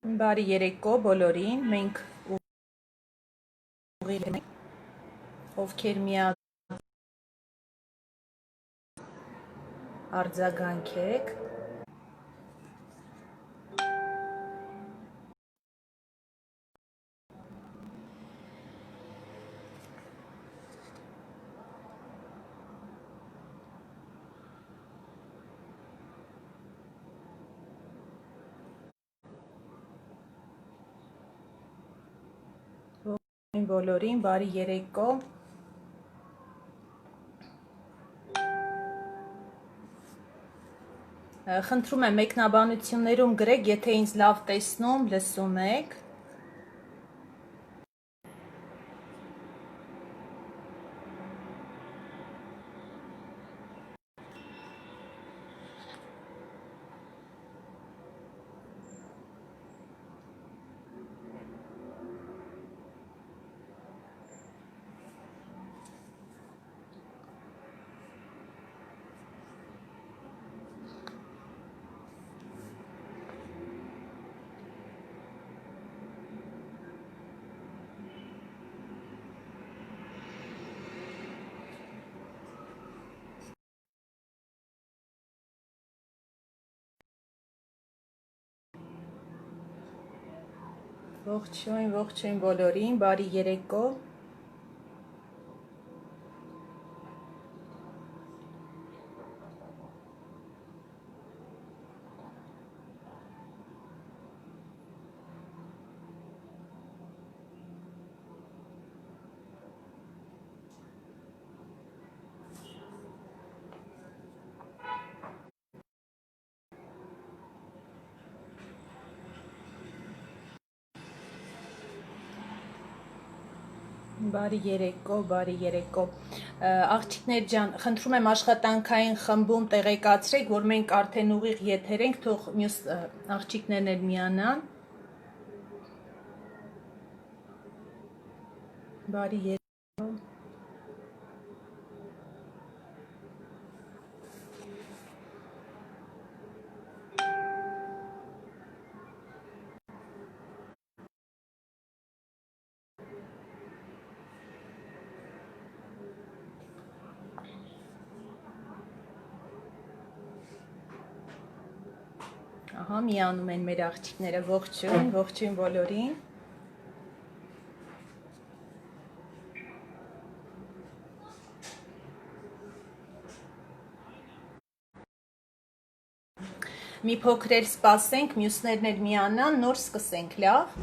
Բարի երեկո բոլորին, մենք ուղիղ ենք, ովքեր արձագանքեք, բոլորին, բարի երեկո, խնդրում եմ մեկնաբանություններում գրեք, եթե ինձ լավ տեսնում, լսում եք, ողջույն բոլորին, բարի երեկո, բարի երեկո, աղջիկներ ջան, խնդրում եմ աշխատանքային խմբում տեղեկացրեք, որ մենք արդեն ուղիղ եթեր ենք, թող մյուս աղջիկներն էլ միանան, բարի երեկո, ահա միանում են մեր աղջիկները, ողջույն բոլորին, մի փոքր էլ սպասենք, մյուսներն էլ միանան, նոր սկսենք, լավ,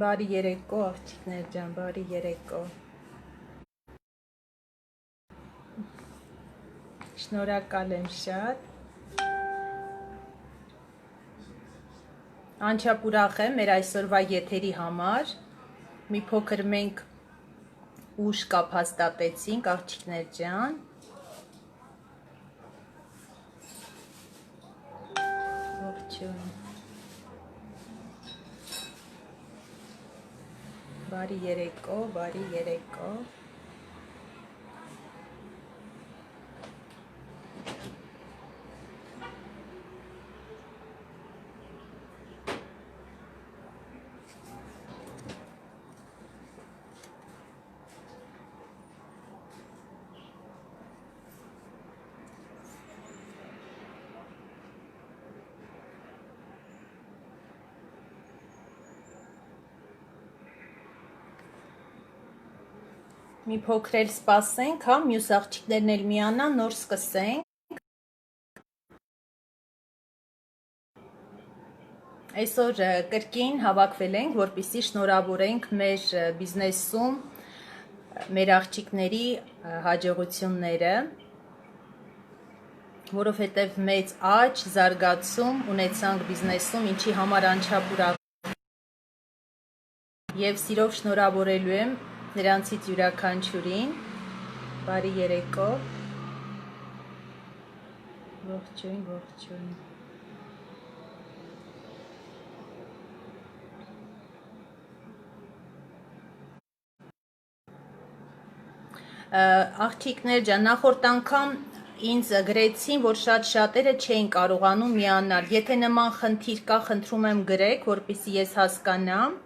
բարի երեկո աղջիկներ ջան, բարի երեկո, շնորհակալ եմ շատ, անչափ ուրախ եմ մեր այսօրվա եթերի համար, մի փոքր մենք ուշ կապ հաստատեցինք աղջիկներ ջան, ողջույն, բարի երեկո, մի փոքր էլ սպասենք, հա, մյուս աղջիկներն էլ միանան, նոր սկսենք, այսօր կրկին հավաքվել ենք, որպեսզի շնորհավորենք մեր բիզնեսում մեր աղջիկների հաջողությունները, որովհետև մեծ աճ, զարգացում ունեցանք բիզնեսում, ինչի համար անչափ ուրախ եւ սիրով շնորհավորելու եմ նրանցից յուրաքանչյուրին, բարի երեկո, ողջույն, Աղջիկներ ջան, նախորդ անգամ ինձ գրեցին, որ շատերը չէին կարողանում միանալ։ Եթե նման խնդիր կա, խնդրում եմ գրեք, որպեսզի ես հասկանամ։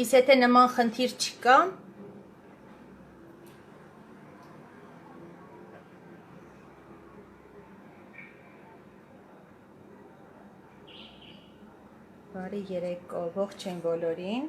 Իսկ եթե նման խնդիր չկա, բարի երեկո, ողջույն բոլորին։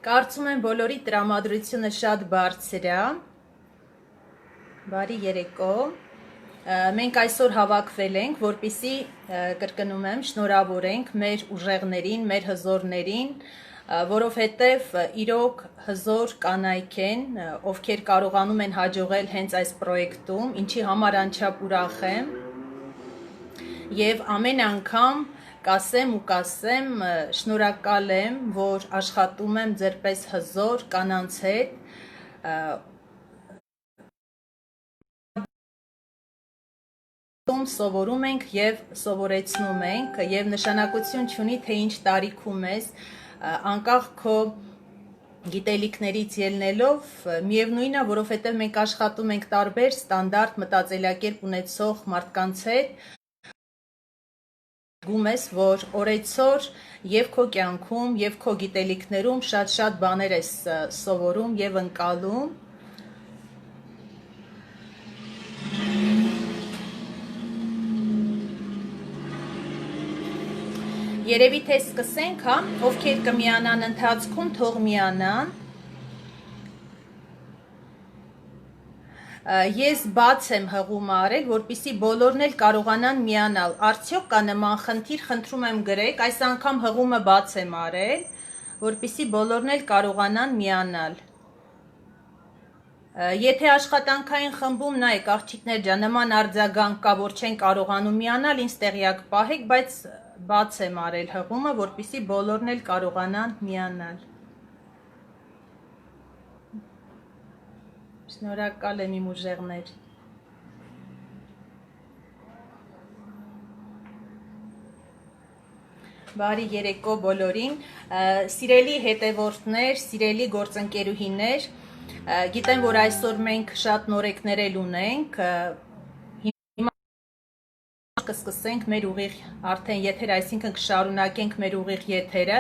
Կարծում եմ բոլորի տրամադրությունը շատ բարձր է։ Բարի երեկո։ Մենք այսօր հավաքվել ենք, որպեսզի կրկնում եմ, շնորհավորենք մեր ուժեղներին, մեր հզորներին, որովհետև իրոք հզոր կանայք են, ովքեր կարողանում են հաջողել հենց այս պրոյեկտում, ինչի համար անչափ ուրախ եմ։ Եվ ամեն անգամ կասեմ ու կասեմ, շնորհակալ եմ, որ աշխատում եմ ձերպես հզոր կանանց հետ, սովորում ենք և սովորեցնում ենք, և նշանակություն չունի, թե ինչ տարիքում ես, անկախ քո գիտելիքներից ելնելով, միևնույն է, որովհետև մենք աշխատում ենք տարբեր ստանդարտ մտածելակերպ ունեցող մարդկանց հետ, զգում ես, որ օրեցօր և քո կյանքում, և քո գիտելիքներում շատ բաներ ես սովորում և ընկալում։ Երևի թե սկսենք, հա, ովքեր կմիանան ընթացքում, թող միանան։ Ես բաց եմ հղում արել, որպեսզի բոլորն էլ կարողանան միանալ։ Արդյոք կա նման խնդիր, խնդրում եմ գրեք, այս անգամ հղումը բաց եմ արել, որպեսզի բոլորն էլ կարողանան միանալ։ Եթե աշխատանքային խմբում նայեք, աղջիկներ ջան, նման արձագանք կա, որ չեն կարողանում միանալ, ինձ տեղյակ պահեք, բայց բաց եմ արել հղումը, որպեսզի բոլորն էլ կարողանան միանալ։ Շնորհակալ եմ իմ ուժեղներ։ Բարի երեկո բոլորին, սիրելի հետևորդներ, սիրելի գործընկերուհիներ, գիտեմ, որ այսօր մենք շատ նորեկներ էլ ունենք, կսկսենք մեր ուղիղ արդեն եթեր, այսինքն կշարունակենք մեր ուղիղ եթերը,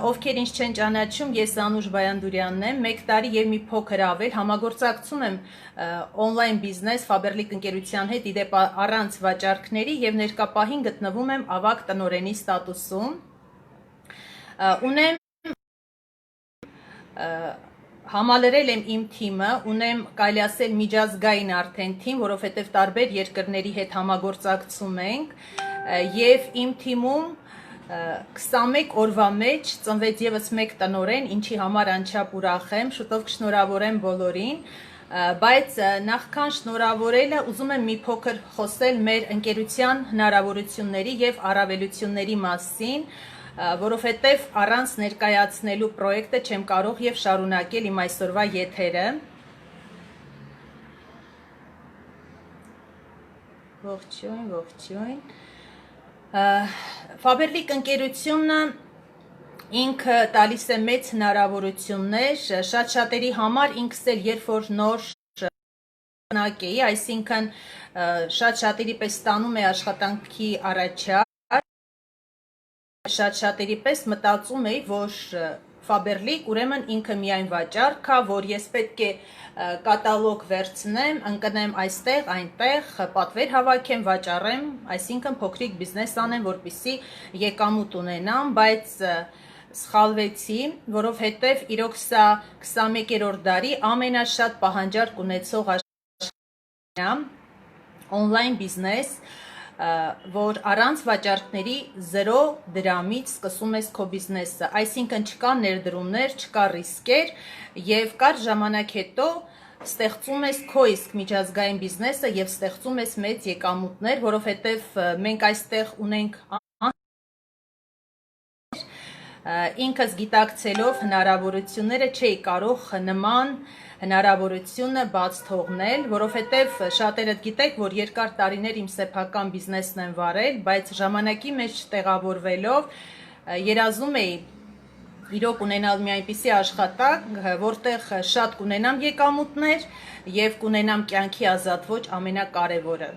ովքեր ինձ չեն ճանաչում, ես Անուշ Բայանդուրյանն եմ, 1 տարի և մի փոքր ավել համագործակցում եմ օնլայն բիզնես Faberlic ընկերության հետ, իդեպ առանց վաճառքների և ներկա պահին գտնվում եմ ավագ տնօրենի ստատուսում, ունեմ համալրել եմ իմ թիմը, ունեմ կարելի ասել միջազգային արդեն թիմ, որովհետև տարբեր երկրների հետ համագործակցում ենք և իմ թիմում 21 օրվա մեջ ծնվեց ևս մեկ տնօրեն, ինչի համար անչափ ուրախ եմ, շուտով կշնորհավորեմ բոլորին, բայց նախքան շնորհավորելը ուզում եմ մի փոքր խոսել մեր ընկերության հնարավորությունների և առավելությունների մասին, որովհետև առանց ներկայացնելու պրոյեկտը չեմ կարող և շարունակել իմ այսօրվա եթերը։ Ողջույն։ Faberlic ընկերությունը ինքը տալիս է մեծ հնարավորություններ, շատերի համար ինքս էլ երբ որ նոր էի, այսինքն շատերի պես ստանում է աշխատանքի առաջարկ, շատերի պես մտածում էի, որ Faberlic ուրեմն ինքը միայն վաճառք է, որ ես պետք է կատալոգ վերցնեմ, ընկնեմ այստեղ, այնտեղ, պատվեր հավաքեմ, վաճառեմ, այսինքն փոքրիկ բիզնես անեմ, որպեսզի եկամուտ ունենամ, բայց սխալվեցի, որովհետև իրոք սա 21-րդ դարի ամենաշատ պահանջարկ ունեցող օնլայն բիզնես, որ առանց վաճառքների 0 դրամից սկսում ես քո բիզնեսը, այսինքն չկա ներդրումներ, չկա ռիսկեր և կար ժամանակ հետո ստեղծում ես քո իսկ միջազգային բիզնեսը եւ ստեղծում ես մեծ եկամուտներ, որովհետեւ մենք այստեղ ունենք ինքս գիտակցելով հնարավորությունները չէի կարող նման հնարավորությունը բաց թողնել, որովհետև շատերդ գիտեք, որ երկար տարիներ իմ սեփական բիզնեսն եմ վարել, բայց ժամանակի մեջ տեղավորվելով երազում էի իրոք ունենալ մի այնպիսի աշխատանք, որտեղ շատ կունենամ եկամուտներ եւ կունենամ կյանքի ազատ ոչ ամենակարևորը,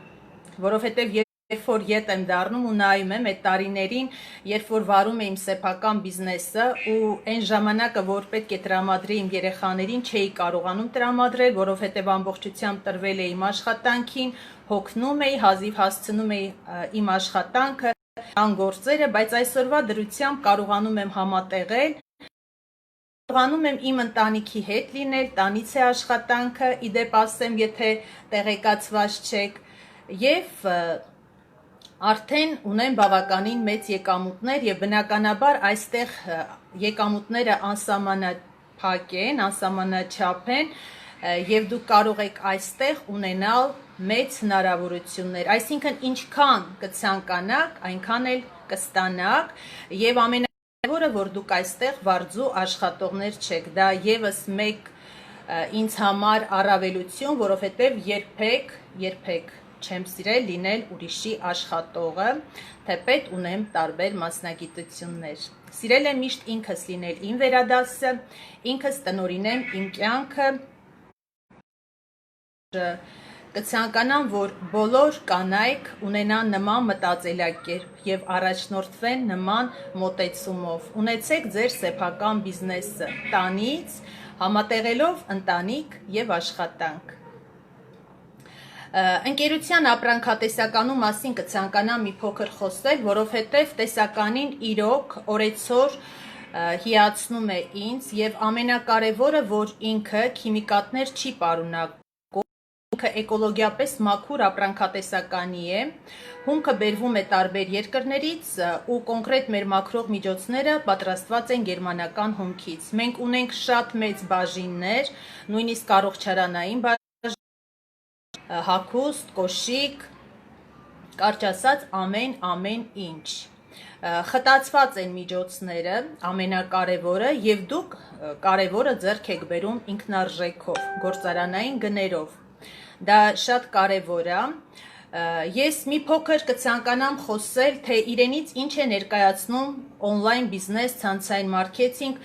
որովհետեւ երբ որ ետ եմ դառնում ու նայում եմ այդ տարիներին, երբ որ վարում եմ սեփական բիզնեսը ու այն ժամանակը, որ պետք է տրամադրեի իմ երեխաներին, չէի կարողանում տրամադրել, որովհետև ամբողջությամբ տրվել էի իմ աշխատանքին, հոգնում էի, հազիվ հասցնում էի իմ աշխատանքը, գործերը, բայց այսօրվա դրությամբ կարողանում եմ համատեղել, կարողանում եմ իմ ընտանիքի հետ լինել, տանից է աշխատանքը, իդեպ ասեմ, եթե տեղեկացված չեք, եւ արդեն ունեմ բավականին մեծ եկամուտներ եւ բնականաբար այստեղ եկամուտները անսահմանափակ են, անսահմանաչափ են եւ դուք կարող եք այստեղ ունենալ մեծ հնարավորություններ, այսինքն ինչքան կցանկանաք, այնքան էլ կստանաք եւ ամենակարևորը, որ դուք այստեղ վարձու աշխատողներ չեք, դա եւս մեկ ինձ համար առավելություն, որովհետեւ երբեք չեմ սիրել լինել ուրիշի աշխատողը, թեպետ ունեմ տարբեր մասնագիտություններ։ Սիրել եմ միշտ ինքս լինել իմ վերադասը, ինքս տնօրինեմ իմ կյանքը, կցանկանամ, որ բոլոր կանայք ունենան նման մտածելակերպ եւ առաջնորդվեն նման մոտեցումով։ Ունեցեք ձեր սեփական բիզնեսը տանից, համատեղելով ընտանիք եւ աշխատանք։ Ընկերության ապրանքատեսականու մասին կցանկանամ մի փոքր խոսել, որովհետև տեսականին իրոք օրեցօր հիացնում է ինձ եւ ամենակարևորը, որ ինքը քիմիկատներ չի պարունակում, ինքը էկոլոգիապես մաքուր ապրանքատեսականի է, հումքը բերվում է տարբեր երկրներից ու կոնկրետ մեր մաքրող միջոցները պատրաստված են գերմանական հումքից։ Մենք ունենք շատ մեծ բաժիններ, նույնիսկ առողջարանային հագուստ, կոշիկ, կարճ ասած ամեն ինչ։ Խտացված են միջոցները, ամենակարևորը եւ դուք կարևորը ձեռք եք բերում ինքնարժեքով, գործարանային գներով։ Դա շատ կարևոր է։ Ես մի փոքր կցանկանամ խոսել, թե իրենից ինչ է ներկայացնում օնլայն բիզնես, ցանցային մարքեթինգ,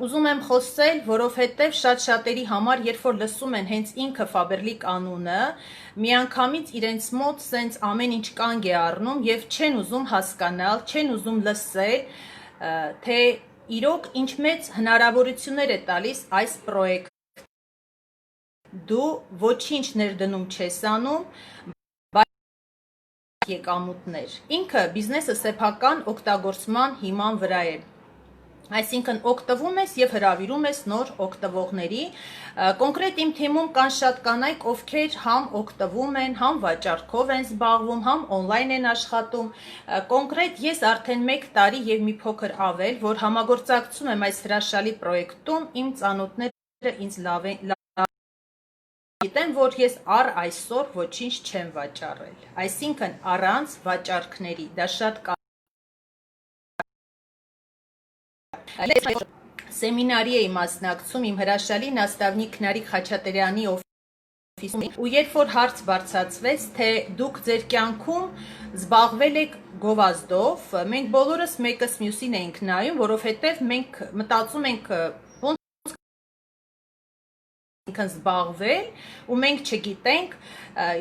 ուզում եմ խոսել, որովհետև շատ-շատերի համար, երբ որ լսում են հենց ինքը Faberlic անունը, միանգամից իրենց մոտ սենց ամեն ինչ կանգ է առնում եւ չեն ուզում հասկանալ, չեն ուզում լսել, թե իրոք ինչ մեծ հնարավորություններ է տալիս այս պրոյեկտը։ Դու ոչինչ ներդնում չես անում, եկամուտներ։ Ինքը բիզնեսը սեփական օգտագործման հիման վրա է։ Այսինքն օգտվում ես եւ հրավիրում ես նոր օգտվողների։ Կոնկրետ իմ թիմում կան շատ կանայք, ովքեր համ օգտվում են, համ վաճառքով են զբաղվում, համ օնլայն են աշխատում։ Կոնկրետ ես արդեն 1 տարի եւ մի փոքր ավել, որ համագործակցում եմ այս հրաշալի պրոյեկտում, իմ ծանոթները ինձ լավ գիտեմ, որ ես առ այսօր ոչինչ չեմ վաճառել, այսինքն առանց վաճառքների, դա շատ սեմինարի էի մասնակցում իմ հրաշալի նաստավնիկ Նարիկ Խաչատրյանի օֆիսում ու երբ որ հարց բարձրացվեց, թե դուք ձեր կյանքում զբաղվել եք գովազդով, մենք բոլորս մեկս մյուսին էինք նայում, որովհետև մենք մտածում ենք զբաղվել ու մենք չգիտենք,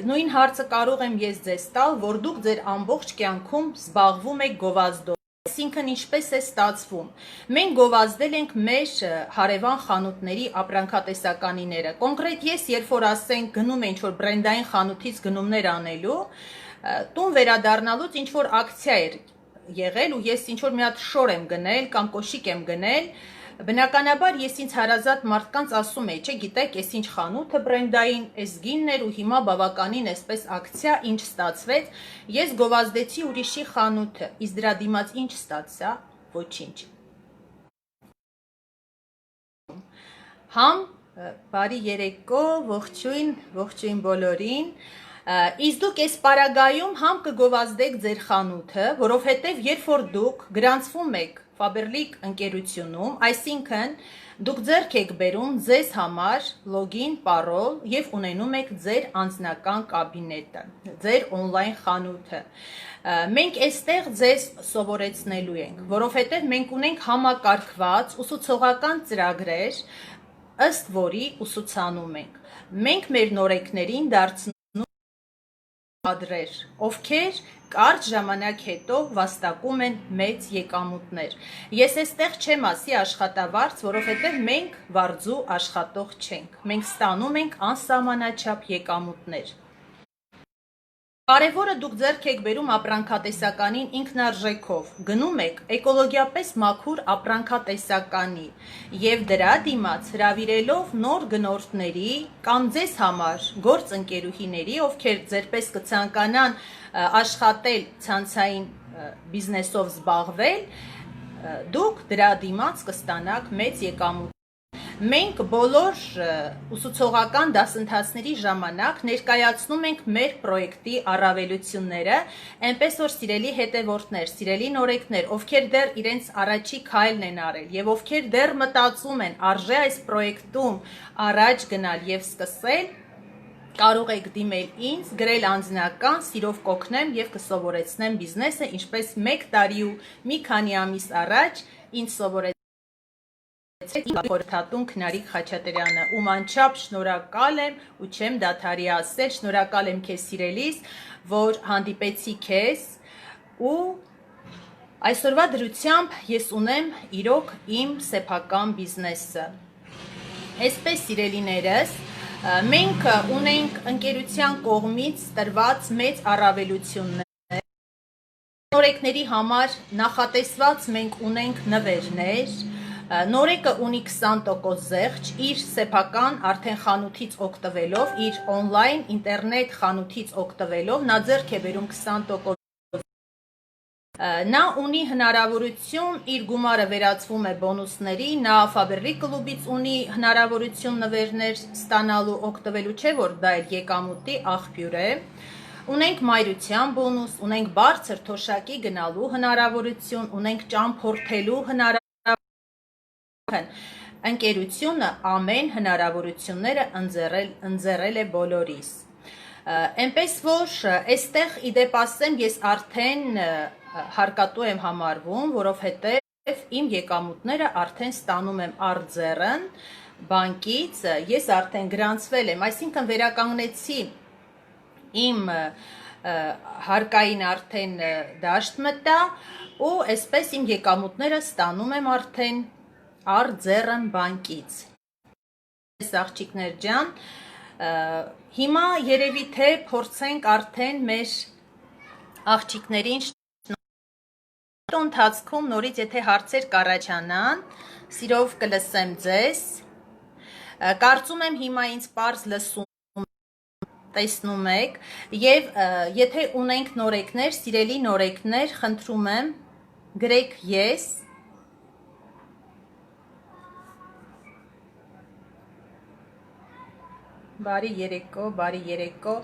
նույն հարցը կարող եմ ես ձեզ տալ, որ դուք ձեր ամբողջ կյանքում զբաղվում եք գովազդով, այսինքն ինչպես է ստացվում։ Մենք գովազդել ենք մեր հարևան խանութների ապրանքատեսականիները, կոնկրետ ես, երբ որ ասենք գնում է ինչ-որ բրենդային խանութից գնումներ անելու, տուն վերադառնալուց ինչ-որ ակցիա էր եղել ու ես ինչ-որ մի հատ շոր եմ գնել կամ կոշիկ եմ գնել, բնականաբար ես ինձ հարազատ մարդկանց ասում էի, չէ, գիտեք, ես ինչ խանութը բրենդային, այս գիններ ու հիմա բավականին այսպես ակցիա, ինչ ստացվեց, ես գովազդեցի ուրիշի խանութը, իսկ դրա դիմաց ինչ ստացա, ոչինչ։ Համ Բարի երեկո, ողջույն բոլորին։ Իսկ դուք այս պարագայում համ կգովազդեք ձեր խանութը, որովհետև երբ որ դուք գրանցվում եք Faberlic ընկերությունում, այսինքն դուք ձեռք եք բերում ձեզ համար լոգին, պարոլ եւ ունենում եք ձեր անձնական կաբինետը, ձեր on-line խանութը։ Մենք այստեղ ձեզ սովորեցնելու ենք, որովհետև մենք ունենք համակարգված ուսուցողական ծրագրեր, ըստ որի ուսուցանում ենք։ Մենք մեր նորեկներին դարձնում ադրեր, ովքեր կարճ ժամանակ հետո վաստակում են մեծ եկամուտներ։ Ես այստեղ չեմ ասի աշխատավարձ, որովհետև մենք վարձու աշխատող չենք։ Մենք ստանում ենք անսահմանաչափ եկամուտներ։ Կարևորը դուք ձեռք եք բերում ապրանքատեսականին ինքնարժեքով, գնում եք էկոլոգիապես մաքուր ապրանքատեսականի եւ դրա դիմաց հրավիրելով նոր գնորդների կամ ձեզ համար գործընկերուհիների, ովքեր ձերպես կցանկանան աշխատել ցանցային բիզնեսով զբաղվել, դուք դրա դիմաց կստանաք մեծ եկամուտ։ Մենք բոլոր ուսուցողական դասընթացների ժամանակ ներկայացնում ենք մեր պրոյեկտի առավելությունները, այնպես որ սիրելի հետևորդներ, սիրելի նորեկներ, ովքեր դեռ իրենց առաջի քայլն են արել եւ ովքեր դեռ մտածում են արժե այս պրոյեկտում առաջ գնալ եւ սկսել, կարող եք դիմել ինձ, գրել անձնական, սիրով կօգնեմ եւ կսովորեցնեմ բիզնեսը, ինչպես 1 տարի ու մի քանի ամիս առաջ ինձ սովորեցրեց խորհրդատուն Քնարիկ Խաչատրյանը, ում անչափ շնորհակալ եմ ու չեմ դադարի ասել, շնորհակալ եմ քեզ սիրելիս, որ հանդիպեցի քեզ ու այսօրվա դրությամբ ես ունեմ իրոք իմ սեփական բիզնեսը։ Այսպես սիրելիներս, մենք ունենք ընկերության կողմից տրված մեծ առավելություններ։ Նորեկների համար նախատեսված մենք ունենք նվերներ, նորեկը ունի 20% զեղչ իր սեփական արդեն խանութից օգտվելով, իր on-line ինտերնետ խանութից օգտվելով, նա ձեռք է բերում 20%։ Նա ունի հնարավորություն, իր գումարը վերածվում է բոնուսների, նա Faberlic կլուբից ունի հնարավորություն նվերներ ստանալու, օգտվելու, չէ որ դա էլ եկամուտի աղբյուր է։ Ունենք մայրության բոնուս, ունենք բարձր թոշակի գնալու հնարավորություն, ունենք ճամփորդելու հնարավորություն։ Ընկերությունը ամեն հնարավորությունները ընձեռել է բոլորիս։ Այնպես որ այստեղ իդեպ ասեմ, ես արդեն հարկատու եմ համարվում, որովհետև իմ եկամուտները արդեն ստանում եմ արձեռն բանկից, ես արդեն գրանցվել եմ, այսինքն վերականգնեցի իմ հարկային արդեն դաշտ մտա ու այսպես իմ եկամուտները ստանում եմ արդեն արձեռն բանկից։ Աղջիկներ ջան, հիմա երևի թե փորձենք արդեն մեր աղջիկներին ընթացքում նորից եթե հարցեր կառաջանան, սիրով կլսեմ ձեզ։ Կարծում եմ հիմա ինձ պարզ լսում տեսնում եք եւ եթե ունենք նորեկներ, սիրելի նորեկներ, խնդրում եմ գրեք ես Բարի երեկո,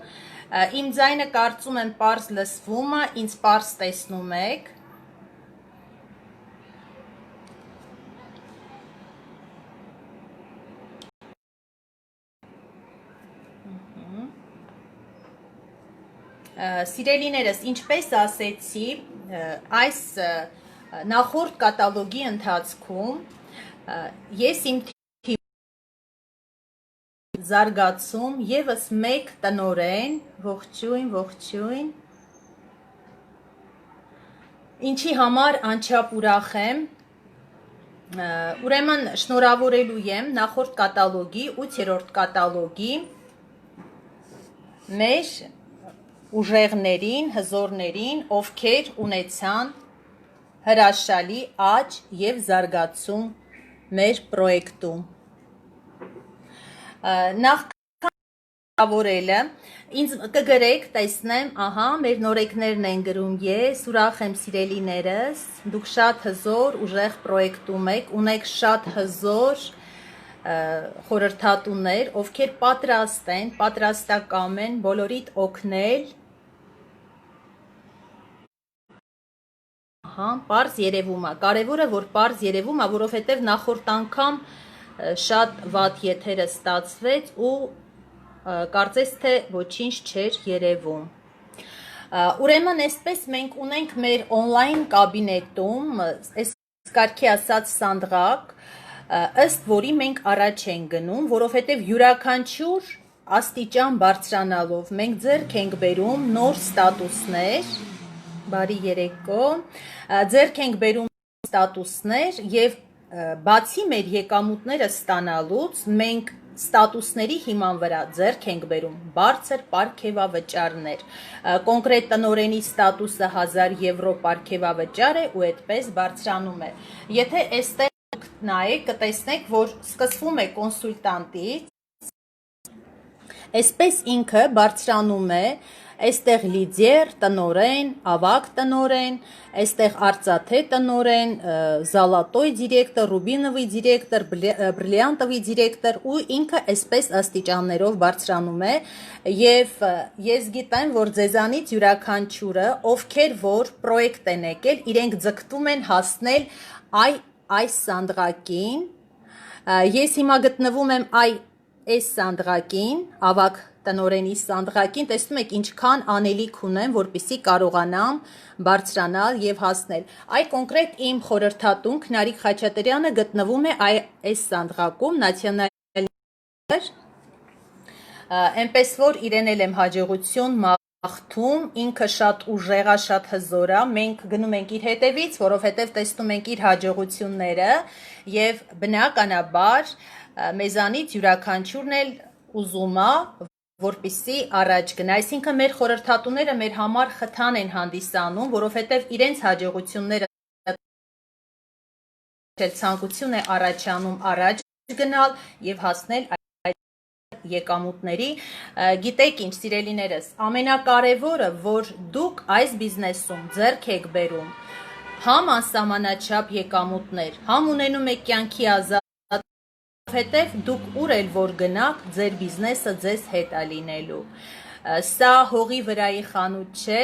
իմ ձայնը կարծում եմ պարզ լսվում է, ինձ պարզ տեսնում եք։ Սիրելիներս, ինչպես ասեցի, այս նախորդ կատալոգի ընթացքում ես իմ զարգացում եւս մեկ տնորեն, ողջույն, ինչի համար անչափ ուրախ եմ, ուրեմն շնորհավորելու եմ նախորդ կատալոգի, 8-րդ կատալոգի մեր ուժեղներին, հզորներին, ովքեր ունեցան հրաշալի աճ եւ զարգացում մեր պրոյեկտում։ Նախքան որելը ինձ կգրեք, տեսնեմ, ահա, մեր նորեկներն են գրում, ես ուրախ եմ սիրելիներս, դուք շատ հզոր, ուժեղ պրոյեկտում եք, ունեք շատ հզոր խորհրդատուներ, ովքեր պատրաստ են, պատրաստակամ են բոլորիդ օգնել։ Պարզ երևում է, կարևորը որ պարզ երևում է, որովհետև նախորդ անգամ շատ վատ եթերը ստացվեց ու կարծես թե ոչինչ չէր երևում։ Ուրեմն այսպես մենք ունենք մեր օնլայն կաբինետում, այս կարգի ասած սանդղակ, ըստ որի մենք առաջ ենք գնում, որովհետև յուրաքանչյուր աստիճան բարձրանալով մենք ձեռք ենք բերում նոր ստատուսներ, բարի երեկո, ձեռք ենք բերում ստատուսներ և բացի մեր եկամուտները ստանալուց մենք ստատուսների հիման վրա ձեռք ենք բերում բարձր պարգևավճարներ, կոնկրետ տնօրենի ստատուսը 1000 եվրո պարգևավճար է ու այդպես բարձրանում է։ Եթե այստեղ նայեք, կտեսնեք, որ սկսվում է կոնսուլտանտից, այսպես ինքը բարձրանում է, այստեղ լիդեր, տնորեն, ավագ տնորեն, այստեղ արծաթե տնորեն, զալատոյ դիրեկտոր, ռուբինովի դիրեկտոր, բրիլյանտովի դիրեկտոր ու ինքը այսպես աստիճաններով բարձրանում է և ես գիտեմ, որ ձեզանից յուրաքանչյուրը, ովքեր որ պրոյեկտ են եկել, իրենք ձգտում են հասնել այս սանդղակին, ես հիմա գտնվում եմ այս սանդղակին, ավագ տնորենի սանդղակին, տեսնում եք ինչքան անելիք ունեմ, որպեսզի կարողանամ բարձրանալ և հասնել։ Այ կոնկրետ իմ խորհրդատուն Քնարիկ Խաչատրյանը գտնվում է այս սանդղակում, նացիոնալ, այնպես որ իրեն էլ եմ հաջողություն մաղթում, ինքը շատ ուժեղ է, շատ հզոր է, մենք գնում ենք իր հետևից, որովհետև տեսնում ենք իր հաջողությունները և բնականաբար մեզանից յուրաքանչյուրն էլ ուզում է, որպեսզի առաջ գնա, այսինքն մեր խորհրդատուները մեր համար խթան են հանդիսանում, որովհետև իրենց հաջողությունները ցանկություն է առաջանում առաջ գնալ և հասնել այդ եկամուտների։ Գիտեք ինչ, սիրելիներս, ամենակարևորը, որ դուք այս բիզնեսում ձեռք եք բերում համ անսահմանաչափ եկամուտներ, համ ունենում եք կյանքի ազատ, որովհետև դուք ուր էլ որ գնաք, ձեր բիզնեսը ձեզ հետ է լինելու։ Սա հողի վրայի խանութ չէ,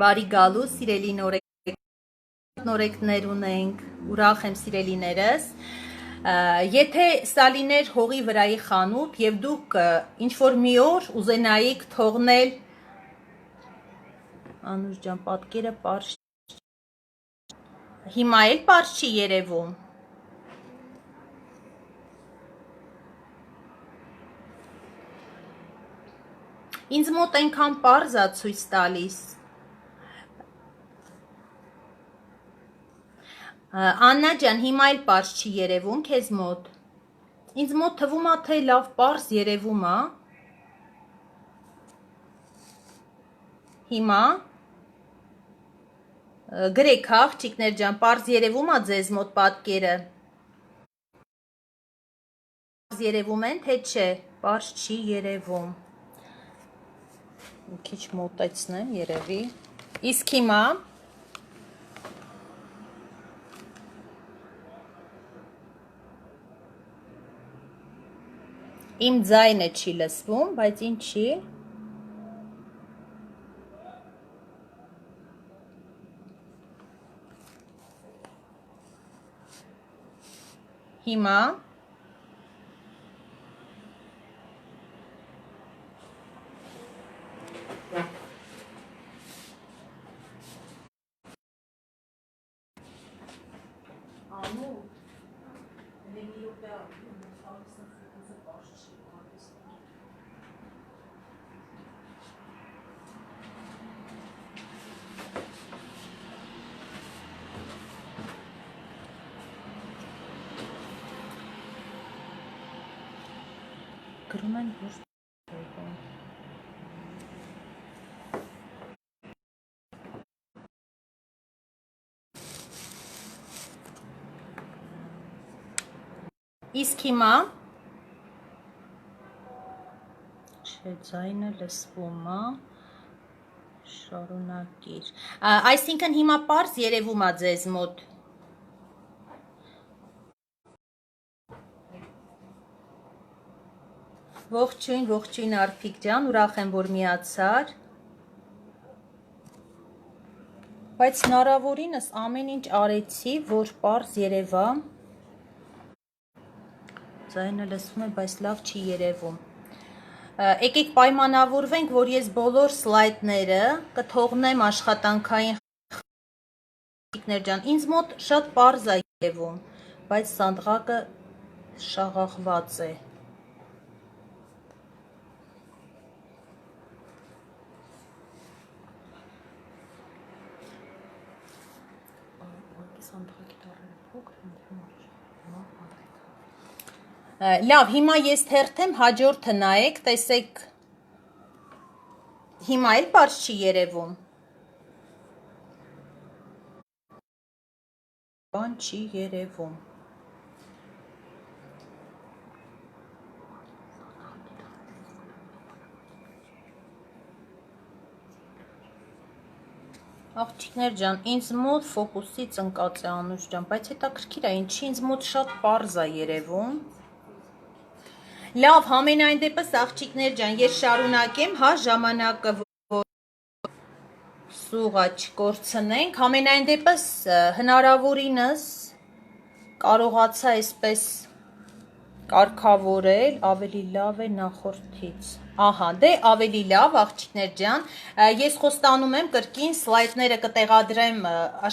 բարի գալու, սիրելի նորեկներ ունենք, ուրախ եմ սիրելիներս, եթե սա լիներ հողի վրայի խանութ և դուք ինչ-որ մի օր ուզենայիք թողնել, Անուշ ջան, պատկերը պարզ չի, հիմա էլ պարզ չի երևում, ինձ մոտ այնքան պարզ է ցույց տալիս, Աննա ջան, հիմա էլ պարզ չի երևում քեզ մոտ, ինձ մոտ թվում է, թե լավ պարզ երևում է, հիմա, գրեք աղջիկներ ջան, պարզ երևում է ձեզ մոտ պատկերը, պարզ երևում են, թե չէ, պարզ չի երևում, մի քիչ մոտեցնեմ երևի, իսկ հիմա, իմ ձայնը չի լսվում, բայց ինչի, հիմա, գրում են որ իսկ հիմա չէ ձայնը լսվում է շարունակիր այսինքն հիմա պարզ երևում է ձեզ մոտ Ողջույն Արփիկ ջան, ուրախ եմ, որ միացար։ Բայց հնարավորինս ամեն ինչ արեցի, որ պարզ երևա։ Ձայնը լսվում է, բայց լավ չի երևում։ Եկեք պայմանավորվենք, որ ես բոլոր սլայդները կթողնեմ աշխատանքային խաղիկներ ջան։ Ինձ մոտ շատ պարզ է երևում, բայց սանդղակը շաղախված է։ Լավ, հիմա ես թերթեմ, հաջորդը նայեք, տեսեք, հիմա էլ պարզ չի երևում։ Բան չի երևում։ Աղջիկներ ջան, ինձ մոտ ֆոկուսից ընկած է Անուշ ջան, բայց հետաքրքիր է, ինչի ինձ մոտ շատ պարզ է երևում։ Լավ, համենայն դեպս աղջիկներ ջան, ես շարունակեմ, հա, ժամանակը սուղա չկորցնենք, համենայն դեպս հնարավորինս կարողացա այսպես կարգավորել, ավելի լավ է նախորդից։ Ահա, դե ավելի լավ, աղջիկներ ջան, ես խոստանում եմ կրկին սլայդները կտեղադրեմ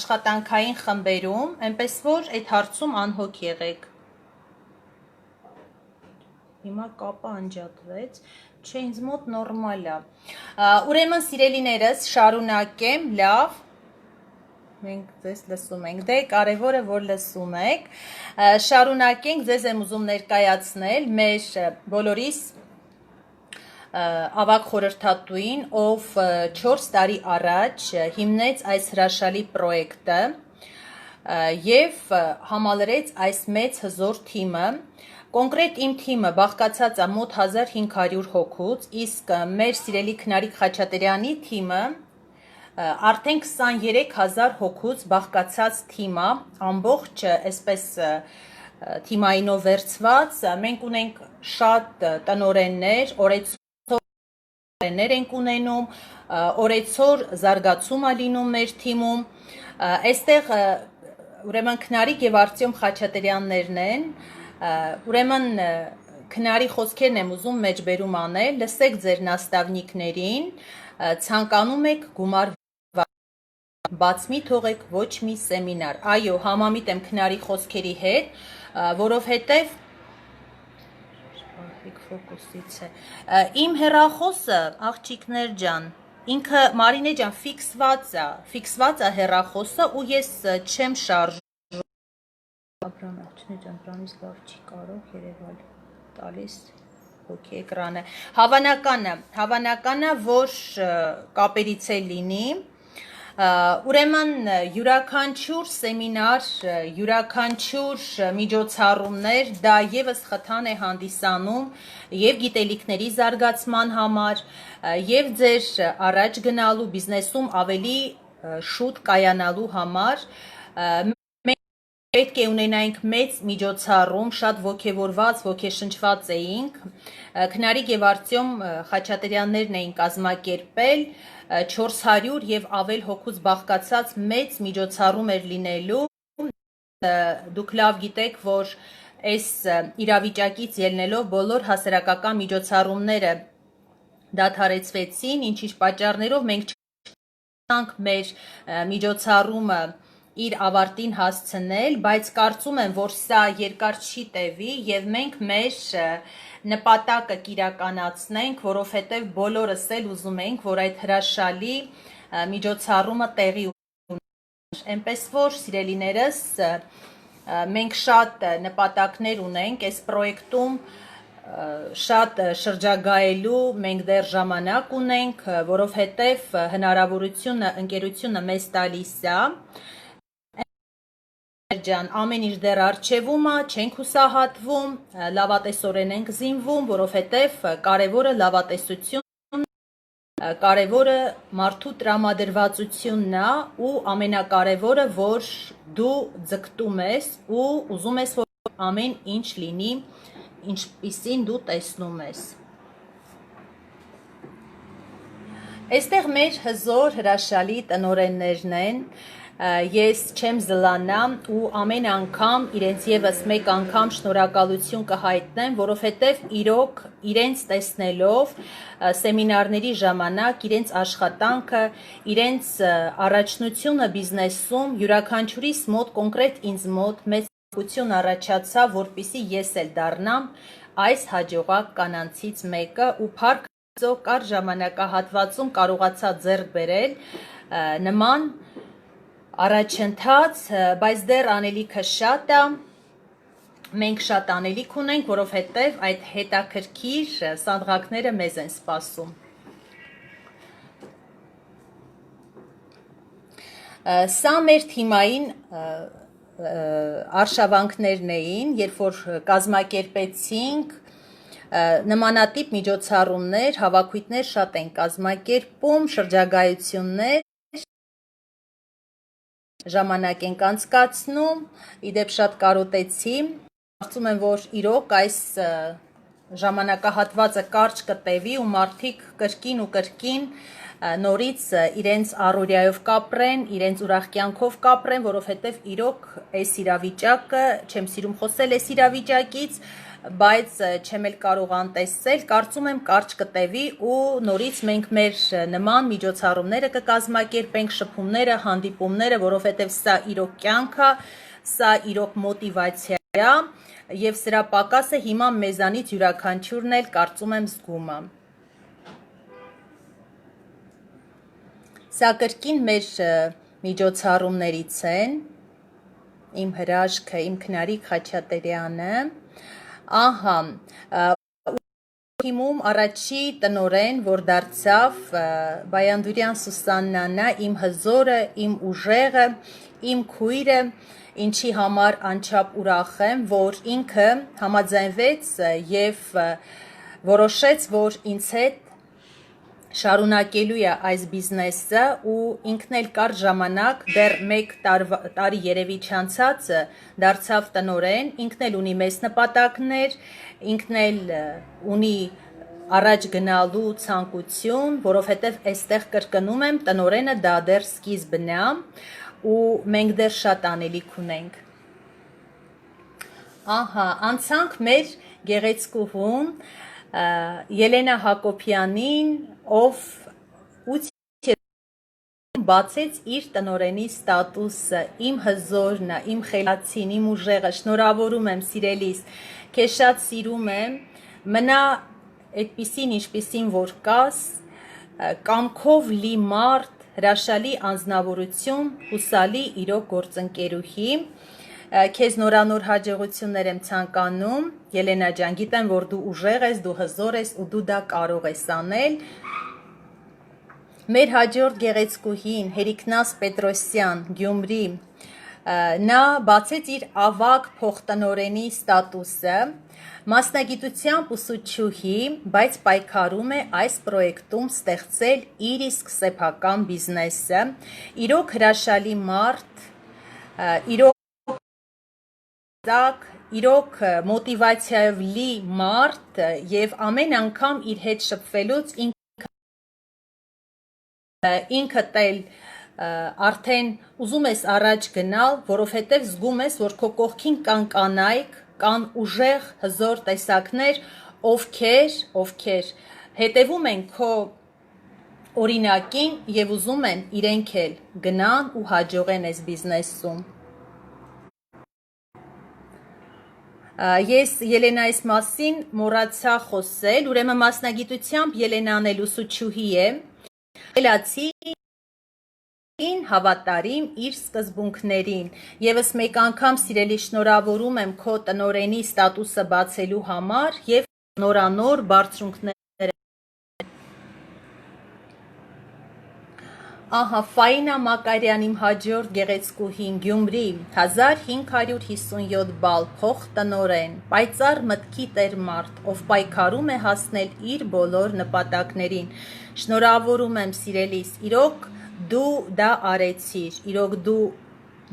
աշխատանքային խմբերում, այնպես որ այդ հարցում անհոգ եղեք։ Հիմա կապը անջատվեց, չէ, ինձ մոտ նորմալ է։ Ուրեմն սիրելիներս, շարունակեմ, լավ, մենք ձեզ լսում ենք, դե կարևորը որ լսում եք, շարունակենք, ձեզ եմ ուզում ներկայացնել մեր բոլորիս ավագ խորհրդատուին, ով 4 տարի առաջ հիմնեց այս հրաշալի պրոյեկտը և համալրեց այս մեծ հզոր թիմը։ Կոնկրետ իմ թիմը բաղկացած է մոտ 1500 հոգուց, իսկ մեր սիրելի Քնարիկ Խաչատրյանի թիմը արդեն 23000 հոգուց բաղկացած թիմ է, ամբողջ այսպես թիմայինով վերցված, մենք ունենք շատ տնօրեններ, օրեցօր ենք ունենում, օրեցօր զարգացում է լինում մեր թիմում, այստեղ ուրեմն Քնարիկ և Արտյոմ Խաչատրյաններն են, ուրեմն քնարի խոսքերն եմ ուզում մեջբերում անել, լսեք ձեր նաստավնիկներին, ցանկանում եք գումար բաց մի թողեք ոչ մի սեմինար, այո, համամիտ եմ քնարի խոսքերի հետ, որովհետև իմ հեռախոսը, աղջիկներ ջան, ինքը Մարինե ջան ֆիքսված է հեռախոսը ու ես չեմ շարժում Աբրամից լավ չի կարող երևալ տալիս հոգի էկրանը, հավանականը, որ կապերից է լինի, ուրեմն յուրաքանչյուր սեմինար, յուրաքանչյուր միջոցառումներ, դա ևս խթան է հանդիսանում և գիտելիքների զարգացման համար, և ձեր առաջ գնալու բիզնեսում ավելի շուտ կայանալու համար, պետք է ունենայինք մեծ միջոցառում, շատ ոգևորված, ոգեշնչված էինք, Քնարիկ և Արտյոմ Խաչատրյաններն էին կազմակերպել, 400 և ավել հոգուց բաղկացած մեծ միջոցառում էր լինելու, դուք լավ գիտեք, որ այս իրավիճակից ելնելով բոլոր հասարակական միջոցառումները դադարեցվեցին, ինչ-ինչ պատճառներով մենք չկարողացանք մեր միջոցառումը իր ավարտին հասցնել, բայց կարծում եմ, որ սա երկար չի տևի և մենք մեր նպատակը կիրականացնենք, որովհետև բոլորս էլ ուզում ենք, որ այդ հրաշալի միջոցառումը տեղի ունենա, այնպես որ սիրելիներս, մենք շատ նպատակներ ունենք այս պրոյեկտում, շատ շրջագայելու մենք դեռ ժամանակ ունենք, որովհետև հնարավորությունը ընկերությունը մեզ տալիս է, ամեն ինչ դեռ առջևում է, չենք հուսահատվում, լավատեսորեն ենք զինվում, որովհետև կարևորը լավատեսությունն, կարևորը մարդու տրամադրվածությունն է ու ամենակարևորը, որ դու ձգտում ես ու ուզում ես, որ ամեն ինչ լինի, ինչպիսին դու տեսնում ես։ Այստեղ մեր հզոր հրաշալի տնօրեններն են, ես չեմ զլանա ու ամեն անգամ իրենց եւս մեկ անգամ շնորհակալություն կհայտնեմ, որովհետեւ իրոք իրենց տեսնելով սեմինարների ժամանակ իրենց աշխատանքը, իրենց առաջնությունը բիզնեսում յուրաքանչյուրիս մոտ կոնկրետ ինձ մոտ մեծ ություն առաջացավ, որպեսզի ես էլ դառնամ այս հաջողակ կանանցից մեկը ու փառք Աստծո կար ժամանակահատվածում կարողացա ձեռք բերել նման առաջընթաց, բայց դեռ անելիքը շատ է, մենք շատ անելիք ունենք, որովհետև այդ հետաքրքիր սանդղակները մեզ են սպասում։ Սա մեր թիմային արշավանքներն էին, երբ որ կազմակերպեցինք նմանատիպ միջոցառումներ, հավաքույթներ շատ են կազմակերպում, շրջագայություններ, ժամանակ ենք անցկացնում, իդեպ շատ կարոտեցի, կարծում եմ, որ իրոք այս ժամանակահատվածը կարճ կտևի ու մարդիկ կրկին ու կրկին նորից իրենց առօրյայով կապրեն, իրենց ուրախ կյանքով կապրեն, որովհետև իրոք այս իրավիճակը, չեմ սիրում խոսել այս իրավիճակից, բայց չեմ էլ կարող անտեսել, կարծում եմ կարճ կտևի ու նորից մենք մեր նման միջոցառումները կկազմակերպենք, շփումները, հանդիպումները, որովհետև սա իրոք կյանք է, սա իրոք մոտիվացիա է եւ սրա պակասը հիմա մեզանից յուրաքանչյուրն էլ կարծում եմ զգում է։ Սա կրկին մեր միջոցառումներից են, իմ հրաշքը, իմ Քնարիկ Խաչատրյանը, ահա, թիմում առաջի տնօրեն, որ դարձավ Բայանդուրյան Սուսաննան, իմ հզորը, իմ ուժեղը, իմ քույրը, ինչի համար անչափ ուրախ եմ, որ ինքը համաձայնվեց եւ որոշեց, որ ինձ հետ շարունակելու է այս բիզնեսը ու ինքն էլ կար ժամանակ դեռ մեկ տարի երևի չանցած դարձավ տնօրեն, ինքն էլ ունի մեծ նպատակներ, ինքն էլ ունի առաջ գնալու ցանկություն, որովհետև այստեղ կրկնում եմ, տնօրենը դա դեռ սկիզբն է ու մենք դեռ շատ անելիք ունենք։ Ահա, անցանք մեր գեղեցկուհուն Ելենա Հակոբյանին, ով 8 բացեց իր տնօրենի ստատուսը, իմ հզորն է, իմ խելացին, իմ ուժեղը, շնորհավորում եմ սիրելիս, քեզ շատ սիրում եմ, մնա այդպիսին, ինչպիսին որ կաս, կամքով լի մարդ, հրաշալի անձնավորություն, հուսալի իրոք գործընկերուհի, քեզ նորանոր հաջողություններ եմ ցանկանում, Ելենա ջան, գիտեմ, որ դու ուժեղ ես, դու հզոր ես ու դու դա կարող ես անել։ Մեր հաջորդ գեղեցկուհին Հերիկնաս Պետրոսյան, Գյումրի, նա բացեց իր ավագ փոխտնօրենի ստատուսը, մասնագիտությամբ ուսուցչուհի, բայց պայքարում է այս պրոյեկտում ստեղծել իր իսկ սեփական բիզնեսը, իրոք հրաշալի մարդ, իրոք մոտիվացիայով լի մարդ եւ ամեն անգամ իր հետ շփվելուց ինքդ էլ արդեն ուզում ես առաջ գնալ, որովհետև զգում ես, որ քո կողքին կան կանայք, կան ուժեղ հզոր տեսակներ, ովքեր հետևում են քո օրինակին եւ ուզում են իրենք էլ գնան ու հաջողեն այս բիզնեսում։ Ես Ելենայիս մասին մոռացա խոսել, ուրեմն մասնագիտությամբ Ելենան էլ ուսուցչուհի է, խելացի, հավատարիմ իր սկզբունքներին, եւս մեկ անգամ սիրելի շնորհավորում եմ քո տնօրենի ստատուսը բացելու համար եւ նորանոր բարձրունքներ։ Ահա, Ֆայինա Մակարյան, իմ հաջորդ գեղեցկուհին, Գյումրի, 1557 բալ, փոխտնօրեն, պայծառ մտքի տեր մարդ, ով պայքարում է հասնել իր բոլոր նպատակներին։ Շնորհավորում եմ սիրելիս, իրոք դու դա արեցիր, իրոք դու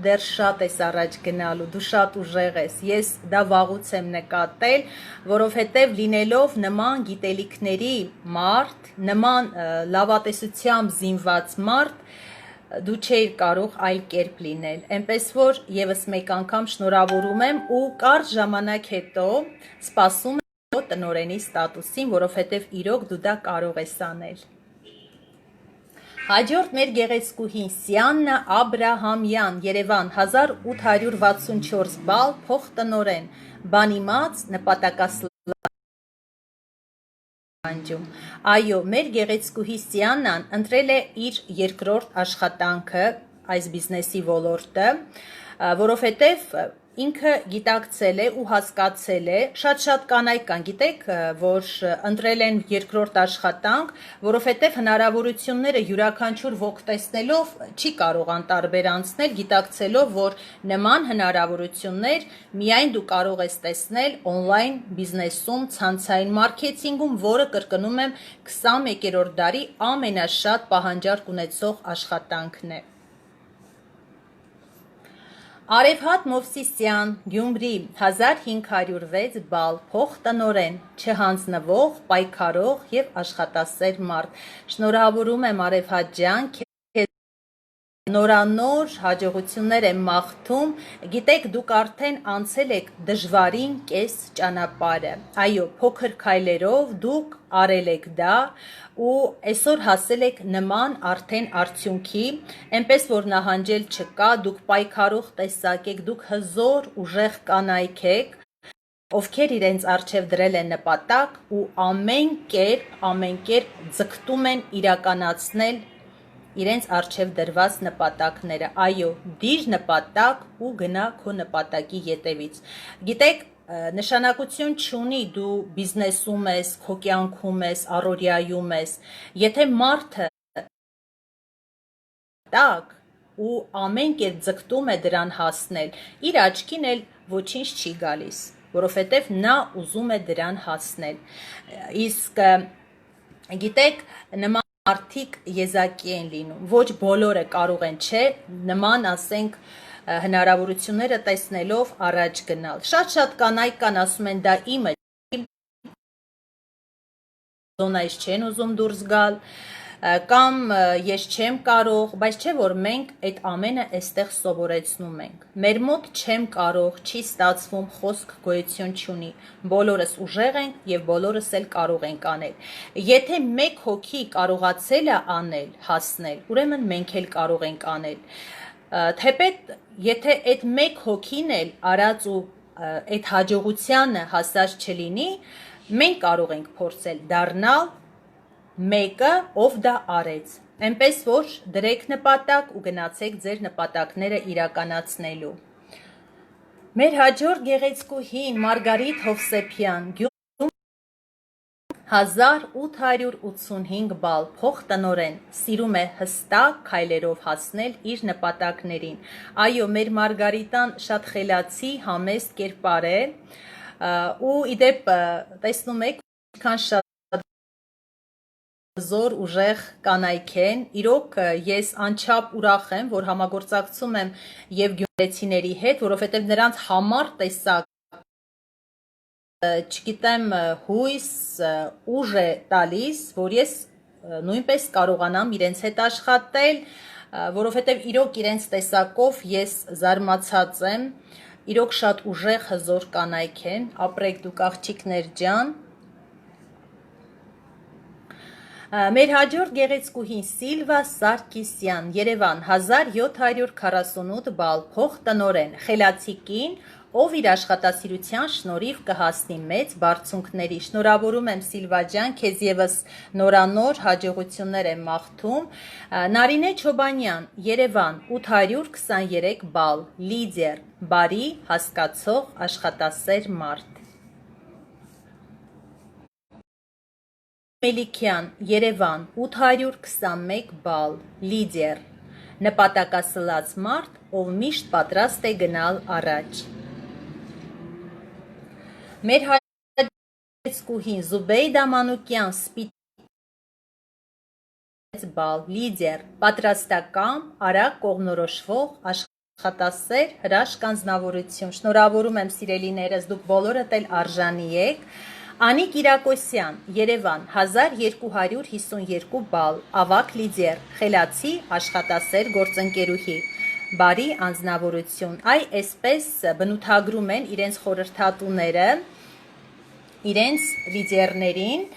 դեռ շատ ես առաջ գնալու, դու շատ ուժեղ ես, ես դա վաղուց եմ նկատել, որովհետև լինելով նման գիտելիքների մարդ, նման լավատեսությամբ զինված մարդ, դու չէիր կարող այլ կերպ լինել, այնպես որ եւս մեկ անգամ շնորհավորում եմ ու կարճ ժամանակ հետո սպասում եմ տնօրենի ստատուսին, որովհետև իրոք դու դա կարող ես անել։ Հաջորդ մեր գեղեցկուհին Սիաննա Աբրահամյան, Երևան, 1864 բալ, փոխտնօրեն, բանիմաց, նպատակասլանջում։ Այո, մեր գեղեցկուհի Սիաննան ընտրել է իր երկրորդ աշխատանքը այս բիզնեսի ոլորտը, որովհետև ինքը գիտակցել է ու հասկացել է, շատ կանայք կան, գիտեք, որ ընտրել են երկրորդ աշխատանք, որովհետև հնարավորությունները յուրաքանչյուր ոք տեսնելով չի կարող անտարբեր անցնել, գիտակցելով, որ նման հնարավորություններ միայն դու կարող ես տեսնել օնլայն բիզնեսում, ցանցային մարքեթինգում, որը կրկնում եմ 21-րդ դարի ամենաշատ պահանջարկ ունեցող աշխատանքն է։ Արևհատ Մովսիսյան, Գյումրի, 1506 բալ, փոխտնօրեն, չհանձնվող, պայքարող եւ աշխատասեր մարդ։ Շնորհավորում եմ Արևհատ ջան, նորանոր հաջողություններ եմ մաղթում, գիտեք դուք արդեն անցել եք դժվարին կես ճանապարհը, այո, փոքր քայլերով դուք արել եք դա ու այսօր հասել եք նման արդեն արդյունքի, այնպես որ նահանջել չկա, դուք պայքարող տեսակ եք, դուք հզոր ուժեղ կանայք եք, ովքեր իրենց առջև դրել են նպատակ ու ամեն կերպ ձգտում են իրականացնել իրենց առջև դրված նպատակները, այո, դիր նպատակ ու գնա քո նպատակի ետևից։ Գիտեք, նշանակություն չունի դու բիզնեսում ես, քո կյանքում ես, առօրյայում ես, եթե մարդը տակ ու ամեն կերպ ձգտում է դրան հասնել, իր աչքին էլ ոչինչ չի գալիս, որովհետև նա ուզում է դրան հասնել։ Իսկ գիտեք, նման մարդիկ եզակի են լինում, ոչ բոլորը կարող են, չէ, նման ասենք հնարավորությունները տեսնելով առաջ գնալ։ Շատ կանայք կան, ասում են դա իմը, զոնայից չեն ուզում դուրս գալ, կամ ես չեմ կարող, բայց չէ որ մենք այդ ամենը այստեղ սովորեցնում ենք։ Մեր մոտ չեմ կարող, չի ստացվում խոսք գոյություն չունի։ Բոլորս ուժեղ ենք եւ բոլորս էլ կարող ենք անել։ Եթե մեկ հոգի կարողացել է անել, հասնել, ուրեմն մենք էլ կարող ենք անել։ Թեպետ եթե այդ մեկ հոգին էլ արած ու այդ հաջողությանը հասած չլինի, մենք կարող ենք փորձել դառնալ մեկը, ով դա արեց, այնպես որ դրեք նպատակ ու գնացեք ձեր նպատակները իրականացնելու։ Մեր հաջորդ գեղեցկուհին Մարգարիտ Հովսեփյան, 1885 բալ, փոխտնօրեն, սիրում է հստակ քայլերով հասնել իր նպատակներին։ Այո, մեր Մարգարիտան շատ խելացի, համեստ կերպար է ու իդեպ տեսնում եք ինչքան շատ զոր ուժեղ կանայք են, իրոք ես անչափ ուրախ եմ, որ համագործակցում եմ եւ գյումրեցիների հետ, որովհետեւ նրանց համար տեսակ, չգիտեմ, հույս, ուժ է տալիս, որ ես նույնպես կարողանամ իրենց հետ աշխատել, որովհետեւ իրոք իրենց տեսակով ես զարմացած եմ, իրոք շատ ուժեղ հզոր կանայք են, ապրեք դուք աղջիկներ ջան։ Մեր հաջորդ գեղեցկուհին Սիլվա Սարգիսյան, Երևան, 1748 բալ, փոխտնօրեն, խելացի կին, ով իր աշխատասիրության շնորհիվ կհասնի մեծ բարձունքների։ Շնորհավորում եմ Սիլվա ջան, քեզ եւս նորանոր հաջողություններ եմ մաղթում։ Նարինե Չոբանյան, Երևան, 823 բալ, լիդեր, բարի, հասկացող, աշխատասեր մարդ։ Մելիքյան, Երևան, 821 բալ, լիդեր, նպատակասլաց մարդ, ով միշտ պատրաստ է գնալ առաջ։ Մեր հաջողեցկուհին Զուբեյդա Մանուկյան, սպիտակ բալ, լիդեր, պատրաստական, արագ կողմնորոշվող, աշխատասեր, հրաշք անձնավորություն։ Շնորհավորում եմ սիրելիներս, դուք բոլորդ էլ արժանի եք։ Անիկ Իրակոսյան, Երևան, 1252 բալ, ավակ լիդեր, խելացի, աշխատասեր գործընկերուհի, բարի անձնավորություն։ Այ այսպես բնութագրում են իրենց խորհրդատուները իրենց լիդերներին։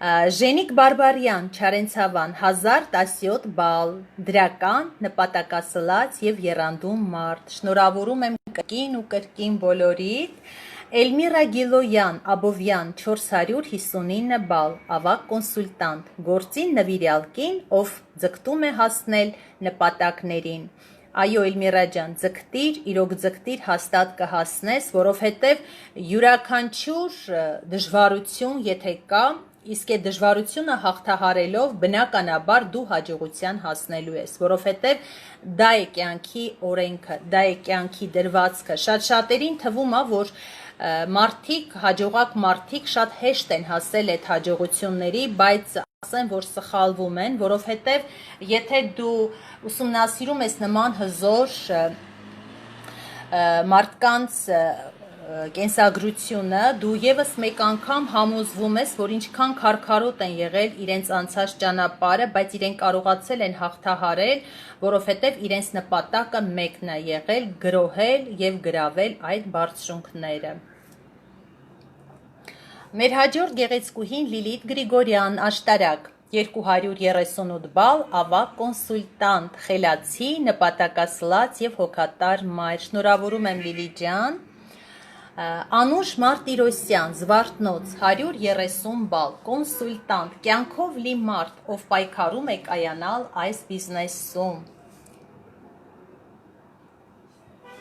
Ժենիկ Բարբարյան, Չարենցավան, 1017 բալ, դրական, նպատակասլաց և եռանդում մարդ։ Շնորհավորում եմ կրկին ու կրկին բոլորիդ։ Էլմիրա Գիլոյան, Աբովյան, 459 բալ, ավակ կոնսուլտանտ, գործին նվիրյալ կին, ով ձգտում է հասնել նպատակներին։ Այո, Էլմիրա ջան, ձգտիր, իրոք ձգտիր, հաստատ կհասնես, որովհետև յուրաքանչյուր դժվարություն, եթե կա, իսկ այդ դժվարությունը հաղթահարելով բնականաբար դու հաջողության հասնելու ես, որովհետև դա է կյանքի օրենքը, դա է կյանքի դրվածքը։ Շատ-շատերին թվում է, որ մարդիկ, հաջողակ մարդիկ շատ հեշտ են հասել այդ հաջողությունների, բայց ասեմ, որ սխալվում են, որովհետև եթե դու ուսումնասիրում ես նման հզոր մարդկանց կենսագրությունը, դու եւս մեկ անգամ համոզվում ես, որ ինչքան քարքարոտ են եղել իրենց անցած ճանապարհը, բայց իրենք կարողացել են հաղթահարել, որովհետև իրենց նպատակը մեկն է եղել՝ գրոհել եւ գրավել այդ բարձրունքները։ Մեր հաջորդ գեղեցկուհին Լիլիթ Գրիգորյան, Աշտարակ, 238 բալ, ավակ կոնսուլտանտ, խելացի, նպատակասլաց եւ հոգատար մայր։ Շնորհավորում եմ Լիլիթ ջան։ Անուշ Մարտիրոսյան, Զվարթնոց, 130 բալ, կոնսուլտանտ, կյանքով լի մարդ, ով պայքարում է կայանալ այս բիզնեսում։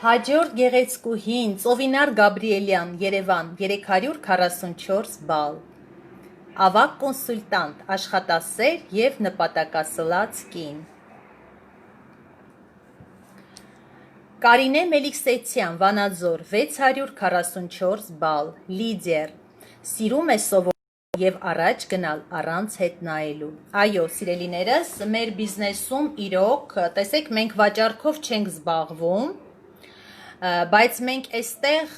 Հաջորդ գեղեցկուհին Ծովինար Գաբրիելյան, Երևան, 344 բալ, ավակ կոնսուլտանտ, աշխատասեր և նպատակասլաց կին։ Կարինե Մելիքսեցյան, Վանաձոր, 644 բալ, լիդեր, սիրում է սովորել և առաջ գնալ առանց հետ նայելու։ Այո, սիրելիներս, մեր բիզնեսում իրոք, տեսեք, մենք վաճառքով չենք զբաղվում, բայց մենք այստեղ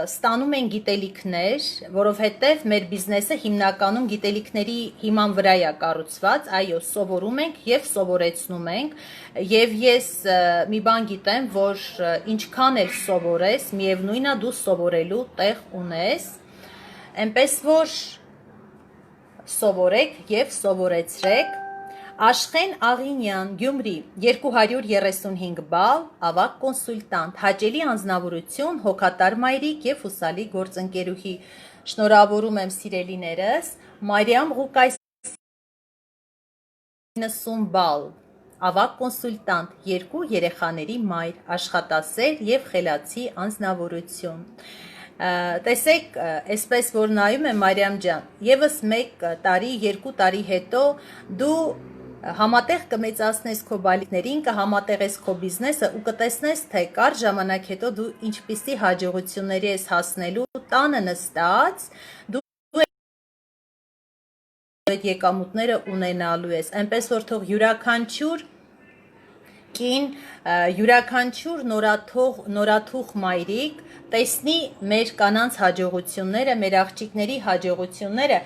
ստանում ենք գիտելիքներ, որովհետև մեր բիզնեսը հիմնականում գիտելիքների հիման վրա է կառուցված, այո, սովորում ենք և սովորեցնում ենք, և ես մի բան գիտեմ, որ ինչքան էլ սովորես, միևնույն է դու սովորելու տեղ ունես, այնպես որ սովորեք և սովորեցրեք։ Աշխեն Աղինյան, Գյումրի, 235 բալ, ավակ կոնսուլտանտ, հաճելի անձնավորություն, հոգատար մայրիկ և հուսալի գործընկերուհի։ Շնորհավորում եմ սիրելիներս։ Մարիամ Ղուկասյան, 90 բալ, ավակ կոնսուլտանտ, 2 երեխաների մայր, աշխատասեր և խելացի անձնավորություն։ Տեսեք, այսպես որ նայում եմ Մարիամ ջան, եւս 1 տարի, 2 տարի հետո դու համատեղ կմեծացնես քո բալիկներին, կհամատեղես քո բիզնեսը ու կտեսնես, թե կարճ ժամանակ հետո դու ինչպիսի հաջողությունների ես հասնելու, տանը նստած, դու այդ եկամուտները ունենալու ես, այնպես որ թող յուրաքանչյուր կին, յուրաքանչյուր նորաթուխ մայրիկ տեսնի մեր կանանց հաջողությունները, մեր աղջիկների հաջողությունները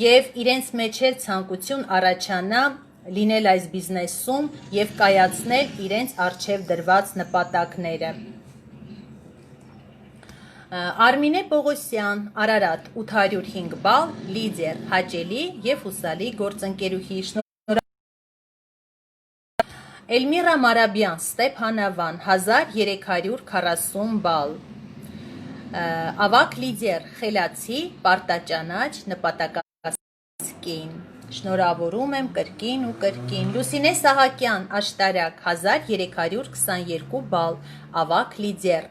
և իրենց մեջ էլ ցանկություն առաջանա լինել այս բիզնեսում և կայացնել իրենց առջև դրված նպատակները։ Արմինե Պողոսյան, Արարատ, 805 բալ, լիդեր, հաճելի և հուսալի գործընկերուհի։ Էլմիրա Մարաբյան, Ստեփանավան, 1340 բալ, ավակ լիդեր, խելացի, պարտաճանաչ, նպատակասլաց կին։ Շնորհավորում եմ կրկին ու կրկին։ Լուսինե Սահակյան, Աշտարակ, 1322 բալ, ավակ լիդեր։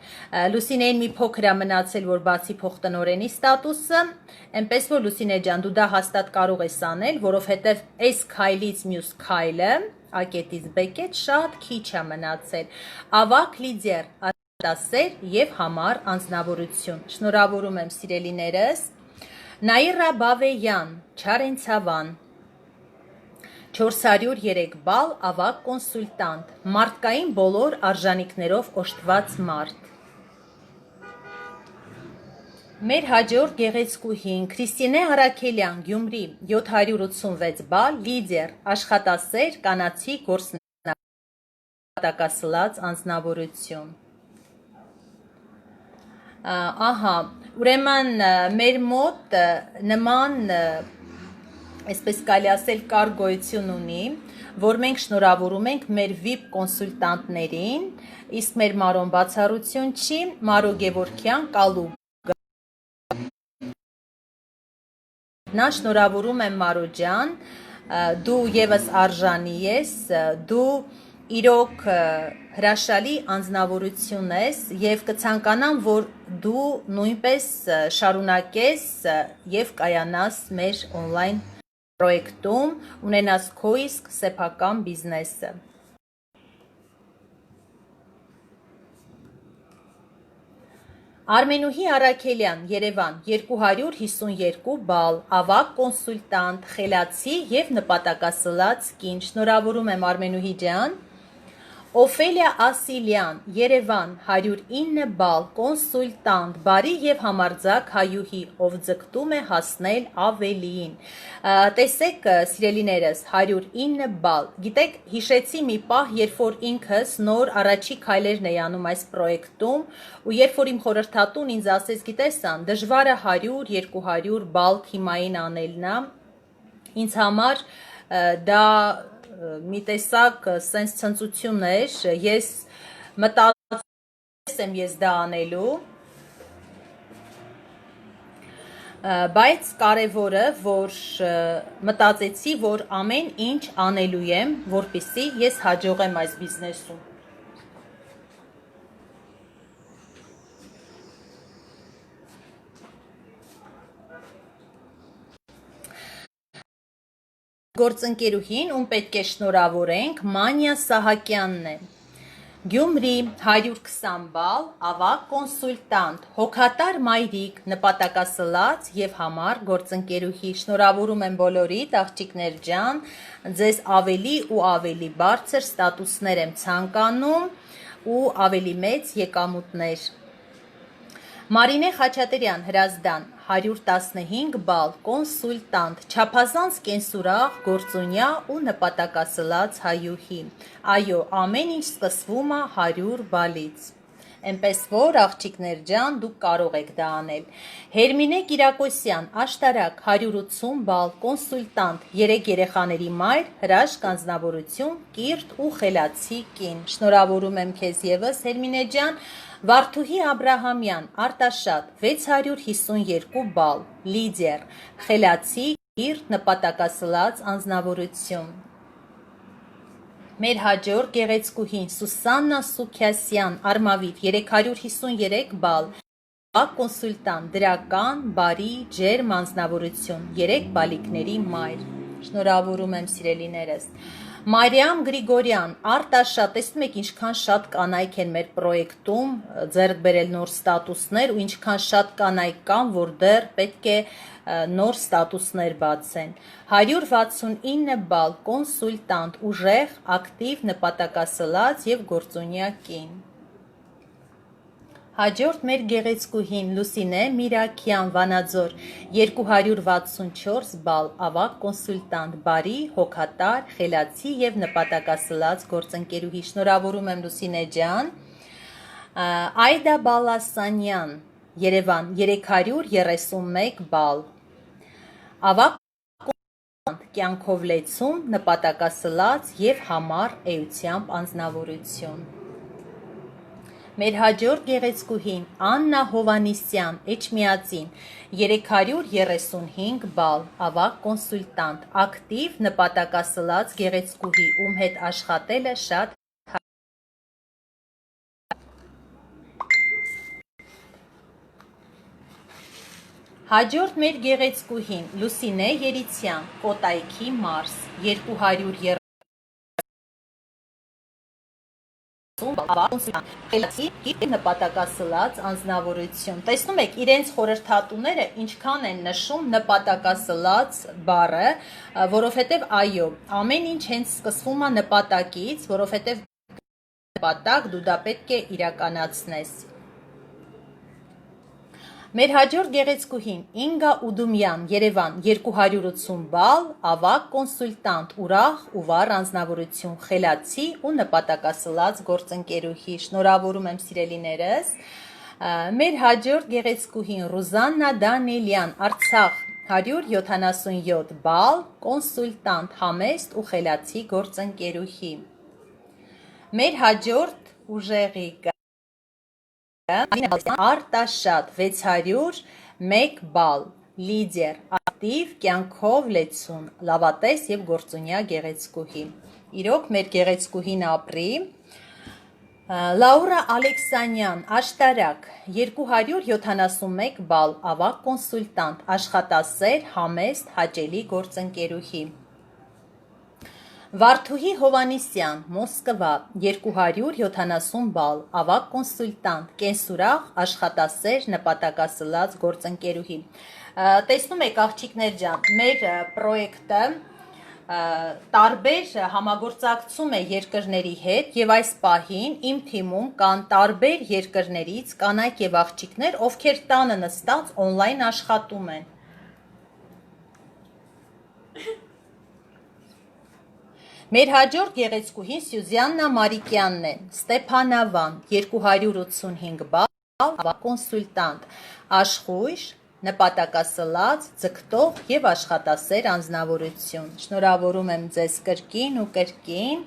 Լուսինեին մի փոքր է մնացել, որ բացի փոխտնօրենի ստատուսը, այնպես որ Լուսինե ջան, դու դա հաստատ կարող ես անել, որովհետև այս քայլից մյուս քայլը ակետից բեկետ շատ քիչ է մնացել։ Ավակ լիդեր, աշխատասեր և համառ անձնավորություն։ Շնորհավորում եմ սիրելիներս։ Նաիրա Բավեյան, Չարենցավան, 403 բալ, ավագ կոնսուլտանտ, մարդկային բոլոր արժանինքներով օժտված մարդ։ Մեր հաջորդ գեղեցկուհին Քրիստինե Արաքելյան, Գյումրի, 786 բալ, լիդեր, աշխատասեր, կանացի գործնակատակասլած անձնավորություն։ Ահա, ուրեմն մեր մոտ նման, այսպես կարելի ասել, կար գոյություն ունի, որ մենք շնորհավորում ենք մեր VIP կոնսուլտանտներին, իսկ մեր Մարոն բացառություն չի, Մարո Գևորգյան Կալու։ Նա շնորհավորում եմ Մարո ջան, դու եւս արժանի ես, դու իրոք հրաշալի անձնավորություն ես եւ կցանկանամ, որ դու նույնպես շարունակես եւ կայանաս մեր on-line պրոյեկտում, ունենաս քո իսկ սեփական բիզնեսը։ Արմենուհի Արաքելյան, Երևան, 252 բալ, ավագ կոնսուլտանտ, խելացի եւ նպատակասլաց կին, շնորհավորում եմ Արմենուհի ջան։ Օֆելիա Ասիլյան, Երևան, 109 բալ, կոնսուլտանտ, բարի եւ համարձակ հայուհի, ով ձգտում է հասնել ավելիին։ Տեսեք, սիրելիներս, 109 բալ։ Գիտեք, հիշեցի մի պահ, երբ որ ինքս նոր առաջի քայլերն էի անում այս պրոյեկտում, ու երբ որ իմ խորհրդատուն ինձ ասեց, գիտես ան, դժվարը 100-200 բալ թիմային անելն է, ինձ համար դա մի տեսակ սենց ցնծություն էր, ես մտածում եմ ես դա անելու, բայց կարևորը, որ մտածեցի, որ ամեն ինչ անելու եմ, որպեսզի ես հաջողեմ այս բիզնեսում։ Գործընկերուհին, ում պետք է շնորհավորենք, Մանյա Սահակյանն է։ Գյումրի, 120 բալ, ավագ կոնսուլտանտ, հոգատար մայրիկ, նպատակասլաց եւ համառ գործընկերուհի, շնորհավորում եմ բոլորիդ, աղջիկներ ջան, ձեզ ավելի ու ավելի բարձր ստատուսներ եմ ցանկանում ու ավելի մեծ եկամուտներ։ Մարինե Խաչատրյան, Հրազդան, 115 բալ, կոնսուլտանտ, չափազանց կենսուրախ, գործունյա ու նպատակասլաց հայուհի։ Այո, ամեն ինչ սկսվում է 100 բալից։ Էնպես որ, աղջիկներ ջան, դուք կարող եք դա անել։ Հերմինե Կիրակոսյան, Աշտարակ, 180 բալ, կոնսուլտանտ, 3 երեխաների մայր, հրաշք անձնավորություն, կիրթ ու խելացի կին։ Շնորհավորում եմ քեզ եւս, Հերմինե ջան։ Վարդուհի Աբրահամյան, Արտաշատ, 652 բալ, լիդեր, խելացի, կիրթ, նպատակասլաց անձնավորություն։ Մեր հաջորդ գեղեցկուհին Սուսաննա Սուքյասյան, Արմավիր, 353 բալ, ավագ կոնսուլտանտ, դրական, բարի, ջերմ անձնավորություն, 3 բալիկների մայր։ Շնորհավորում եմ, սիրելիներս։ Մարիամ Գրիգորյան, Արտաշատ, տեսնում եք ինչքան շատ կանայք են մեր պրոյեկտում ձեռք բերել նոր ստատուսներ ու ինչքան շատ կանայք կան, որ դեռ պետք է նոր ստատուսներ բացեն։ 169 բալ, կոնսուլտանտ, ուժեղ, ակտիվ, նպատակասլաց եւ գործունյա կին։ Հաջորդ մեր գեղեցկուհին Լուսինե Միրաքյան, Վանաձոր, 264 բալ, ավագ կոնսուլտանտ, բարի, հոգատար, խելացի եւ նպատակասլաց գործընկերուհի։ Շնորհավորում եմ, Լուսինե ջան։ Այդա Բալասանյան, Երևան, 331 բալ, ավագ կոնսուլտանտ, կյանքով լեցուն, նպատակասլաց եւ համառ էությամբ անձնավորություն։ Մեր հաջորդ գեղեցկուհին Աննա Հովանիսյան, Էջմիածին, 335 բալ, ավագ կոնսուլտանտ, ակտիվ, նպատակասլաց գեղեցկուհի, ում հետ աշխատելը շատ Հաջորդ մեր գեղեցկուհին Լուսինե Երիցյան, Կոտայքի մարզ, 230 նպատակասլաց անձնավորություն։ Տեսնում եք, իրենց խորհրդատուները ինչքան են նշում նպատակասլաց բառը, որովհետև այո, ամեն ինչ հենց սկսվում է նպատակից, որովհետև նպատակ դու դա պետք է իրականացնես։ Մեր հաջորդ գեղեցկուհին Ինգա Ուդումյան, Երևան, 280 բալ, ավագ կոնսուլտանտ, ուրախ ու վառ անձնավորություն, խելացի ու նպատակասլաց գործընկերուհի։ Շնորհավորում եմ սիրելիներս։ Մեր հաջորդ գեղեցկուհին Ռուզաննա Դանիելյան, Արցախ, 177 բալ, կոնսուլտանտ, համեստ ու խելացի գործընկերուհի։ Մեր հաջորդ ուժեղիկը Արտաշատ, 601 բալ, լիդեր, ակտիվ, կյանքով լեցուն, լավատես և գործունյա գեղեցկուհի։ Իրոք մեր գեղեցկուհին ապրի։ Լաուրա Ալեքսանյան, Աշտարակ, 271 բալ, ավագ կոնսուլտանտ, աշխատասեր, համեստ, հաճելի գործընկերուհի։ Վարդուհի Հովանիսյան, Մոսկվա, 270 բալ, ավագ կոնսուլտանտ, կենսուրախ, աշխատասեր, նպատակասլաց գործընկերուհի։ Տեսնում եք աղջիկներ ջան, մեր պրոյեկտը տարբեր համագործակցում է երկրների հետ և այս պահին իմ թիմում կան տարբեր երկրներից կանայք և աղջիկներ, ովքեր տանը նստած օնլայն աշխատում են։ Մեր հաջորդ գեղեցկուհին Սյուզյաննա Մարիկյանն է, Ստեփանավան, 285 բալ, ավագ կոնսուլտանտ, աշխույժ, նպատակասլաց, ձգտող և աշխատասեր անձնավորություն։ Շնորհավորում եմ ձեզ կրկին ու կրկին։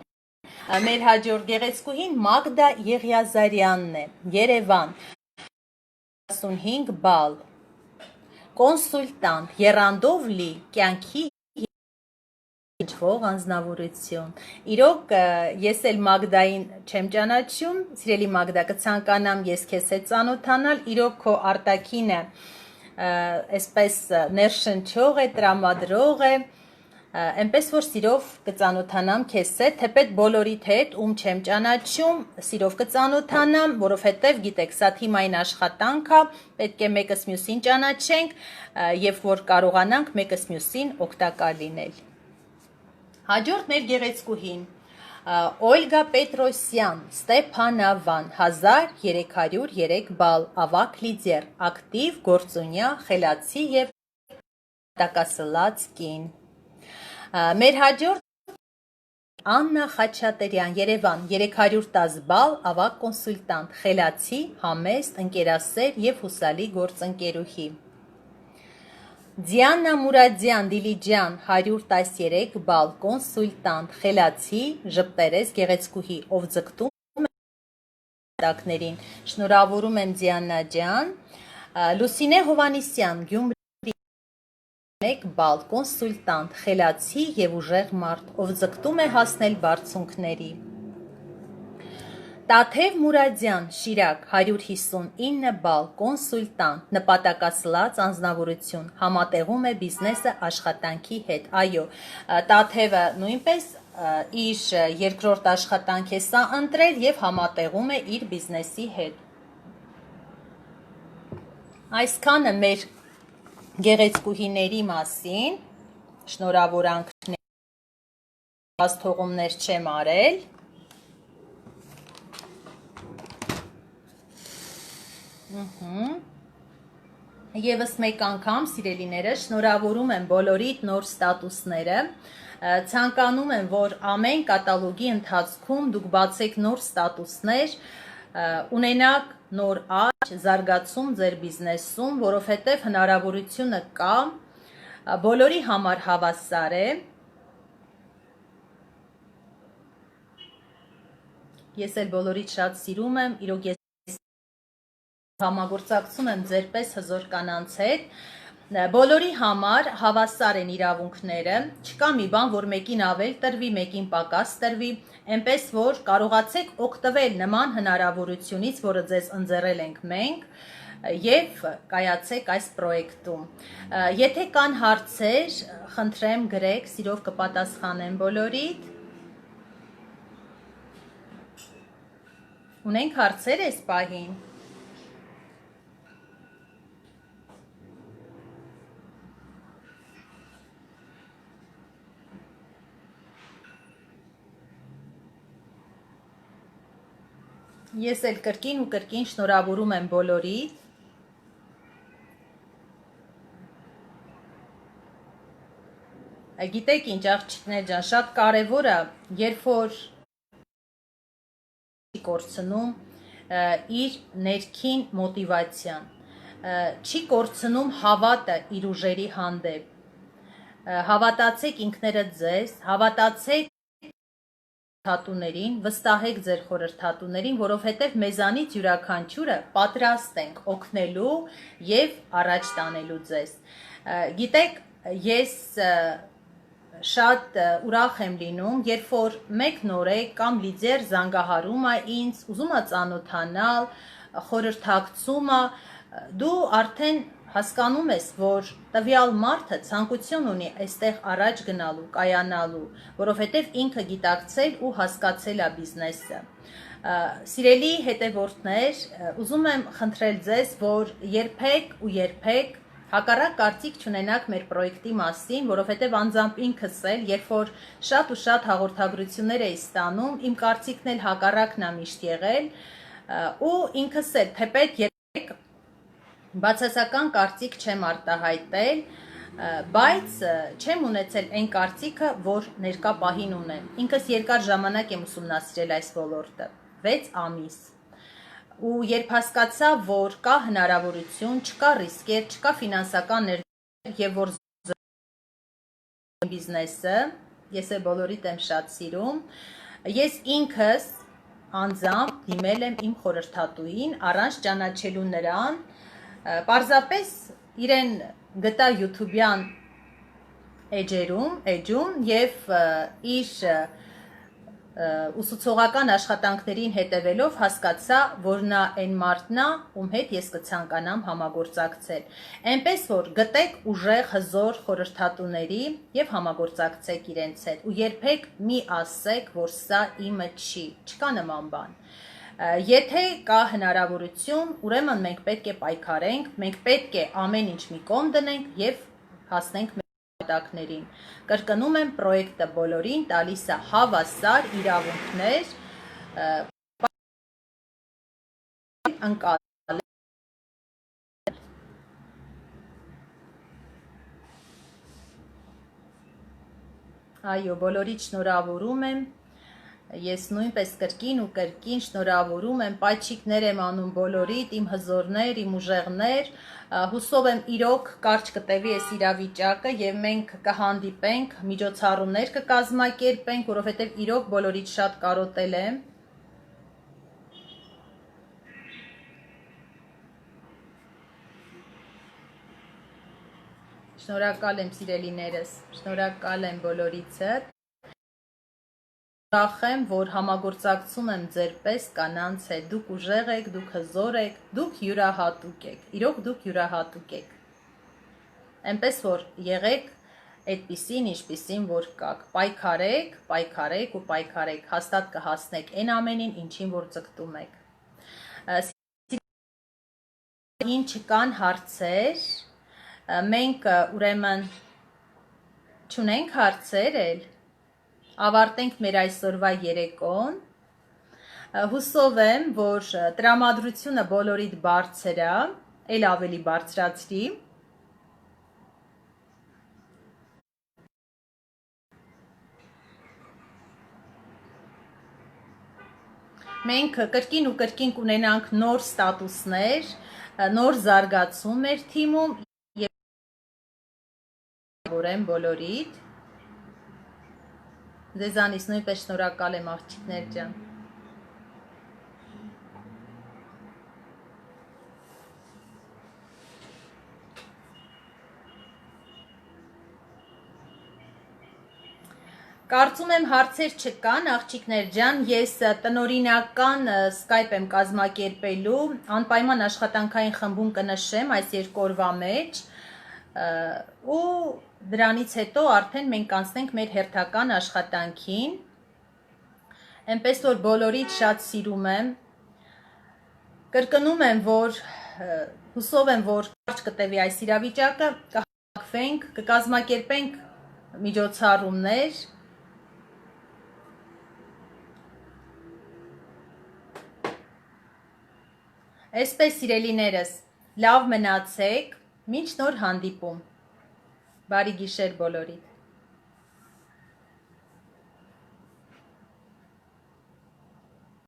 Մեր հաջորդ գեղեցկուհին Մագդա Եղիազարյանն է, Երևան, 45 բալ, կոնսուլտանտ, եռանդով լի, կյանքի անձնավորություն։ Իրոք ես էլ Մագդային չեմ ճանաչում, սիրելի Մագդա, կցանկանամ ես քեզ հետ ծանոթանալ, իրոք քո արտաքինը այսպես ներշնչող է, տրամադրող է, այնպես որ սիրով կծանոթանամ քեզ հետ, թեպետ բոլորիդ հետ, ում չեմ ճանաչում, սիրով կծանոթանամ, որովհետև գիտեք, սա թիմային աշխատանք է, պետք է մեկս մյուսին ճանաչենք, եւ որ կարողանանք մեկս մյուսին օգտակար լինել։ Հաջորդ մեր գեղեցկուհին Օլգա Պետրոսյան, Ստեփանավան, 1303 բալ, ավագ լիդեր, ակտիվ, գործունյա, խելացի և նպատակասլաց կին։ Մեր հաջորդ Աննա Խաչատրյան, Երևան, 310 բալ, ավագ կոնսուլտանտ, խելացի, համեստ, ընկերասեր և հուսալի գործընկերուհի։ Դիանա Մուրադյան, Դիլիջան, 113 բալ, կոնսուլտանտ, խելացի, ժպտերես գեղեցկուհի, ով ձգտում է նպատակներին։ Շնորհավորում եմ Դիանա ջան։ Լուսինե Հովանիսյան, Գյումրի, 1 բալ, կոնսուլտանտ, խելացի և ուժեղ մարդ, ով ձգտում է հասնել բարձունքների։ Տաթև Մուրադյան, Շիրակ, 159 բալ, կոնսուլտանտ, նպատակասլաց անձնավորություն, համատեղում է բիզնեսը աշխատանքի հետ։ Այո, Տաթևը նույնպես իր երկրորդ աշխատանք է սա ընտրել և համատեղում է իր բիզնեսի հետ։ Այսքանը մեր գեղեցկուհիների մասին, շնորհավորանքներ, հաստողումներ չեմ արել։ Եվս մեկ անգամ, սիրելիները, շնորհավորում եմ բոլորիդ նոր ստատուսները, ցանկանում եմ, որ ամեն կատալոգի ընթացքում դուք բացեք նոր ստատուսներ, ունենաք նոր աճ, զարգացում ձեր բիզնեսում, որովհետև հնարավորությունը կա, բոլորի համար հավասար է։ Ես էլ բոլորիդ շատ սիրում եմ, իրոք ես համագործակցում եմ ձեր պես հզոր կանանց հետ, բոլորի համար հավասար են իրավունքները, չկա մի բան, որ մեկին ավել տրվի, մեկին պակաս տրվի, այնպես որ կարողացեք օգտվել նման հնարավորությունից, որը ձեզ ընձեռել ենք մենք, և կայացեք այս պրոյեկտում։ Եթե կան հարցեր, խնդրեմ գրեք, սիրով կպատասխանեմ բոլորիդ։ Ունենք հարցեր այս պահին։ Ես էլ կրկին ու կրկին շնորհավորում եմ բոլորիդ։ Գիտեք ինչ աղջիկներ ջան, շատ կարևոր է, երբ որ կորցնում իր ներքին մոտիվացիան, չի կորցնում հավատը իր ուժերի հանդեպ։ Հավատացեք ինքներդ ձեզ, հավատացեք խորհրդատուներին, վստահեք ձեր խորհրդատուներին, որովհետև մեզանից յուրաքանչյուրը պատրաստ ենք օգնելու եւ առաջ տանելու ձեզ։ Գիտեք, ես շատ ուրախ եմ լինում, երբ որ մեկ նորեկ կամ լիդեր զանգահարում է ինձ, ուզում է ծանոթանալ, խորհրդակցում է, դու արդեն հասկանում ես, որ տվյալ մարդը ցանկություն ունի այստեղ առաջ գնալու, կայանալու, որովհետև ինքը գիտակցել ու հասկացել է բիզնեսը։ Սիրելի հետևորդներ, ուզում եմ խնդրել ձեզ, որ երբեք ու երբեք հակառակ կարծիք չունենաք մեր պրոյեկտի մասին, որովհետև անձամբ ինքս էլ, երբ որ շատ ու շատ հաղորդագրություններ էի ստանում, իմ կարծիքն էլ հակառակն է միշտ եղել, ու ինքս էլ թեպետ երբեք բացասական կարծիք չեմ արտահայտել, բայց չեմ ունեցել այն կարծիքը, որ ներկա պահին ունեմ։ Ինքս երկար ժամանակ եմ ուսումնասիրել այս ոլորտը, 6 ամիս։ Ու երբ հասկացա, որ կա հնարավորություն, չկա ռիսկեր, չկա ֆինանսական ներդրում եւ որ բիզնեսը, ես է բոլորիդ եմ շատ սիրում, ես ինքս անձամբ դիմել եմ իմ խորհրդատուին առանց ճանաչելու նրան, պարզապես իրեն գտա YouTube-յան էջում եւ իր ուսուցողական աշխատանքներին հետևելով հասկացա, որ նա այն մարդն է, ում հետ ես կցանկանամ համագործակցել։ Այնպես որ գտեք ուժեղ հզոր խորհրդատուների եւ համագործակցեք իրենց հետ ու երբեք մի ասեք, որ սա իմը չի, չկա նման բան։ Եթե կա հնարավորություն, ուրեմն մենք պետք է պայքարենք, մենք պետք է ամեն ինչ մի կողմ դնենք եւ հասնենք նպատակներին։ Կրկնում եմ, պրոյեկտը բոլորին տալիս է հավասար իրավունքներ, ընկալել։ Այո, բոլորիդ շնորհավորում եմ։ Ես նույնպես կրկին ու կրկին շնորհավորում եմ, պայչիկներ եմ անում բոլորիդ, իմ հզորներ, իմ ուժեղներ, հուսով եմ իրոք կարճ կտևի այս իրավիճակը եւ մենք կհանդիպենք, միջոցառումներ կկազմակերպենք, որովհետեւ իրոք բոլորիդ շատ կարոտել եմ։ Շնորհակալ եմ սիրելիներս, շնորհակալ եմ բոլորիցդ։ Ուրախ եմ, որ համագործակցում եմ ձեր պես կանանց հետ, դուք ուժեղ եք, դուք հզոր եք, դուք յուրահատուկ եք, իրոք դուք յուրահատուկ եք, այնպես որ եղեք այդպիսին, ինչպիսին որ կաք, պայքարեք, պայքարեք ու պայքարեք, հաստատ կհասնեք այն ամենին, ինչին որ ձգտում եք։ Ինչ կան հարցեր, մենք ուրեմն չունենք հարցեր էլ, ավարտենք մեր այսօրվա երեկոն, հուսով եմ, որ տրամադրությունը բոլորիդ բարձր է, էլ ավելի բարձրացրի, մենք կրկին ու կրկին կունենանք նոր ստատուսներ, նոր զարգացում մեր թիմում և որեմ բոլորիդ, ձեզանից նույնպես շնորհակալ եմ աղջիկներ ջան։ Կարծում եմ հարցեր չկան, աղջիկներ ջան, ես տնօրինական Skype եմ կազմակերպելու, անպայման աշխատանքային խմբում կնշեմ այս 2 օրվա մեջ ու դրանից հետո արդեն մենք կանցնենք մեր հերթական աշխատանքին, այնպես որ բոլորիդ շատ սիրում եմ, Կրկնում եմ, որ հուսով եմ, որ կարճ կտևի այս իրավիճակը, կհաղթենք, կկազմակերպենք միջոցառումներ, այսպես սիրելիներս, լավ մնացեք, մինչ նոր հանդիպում, բարի գիշեր բոլորիդ։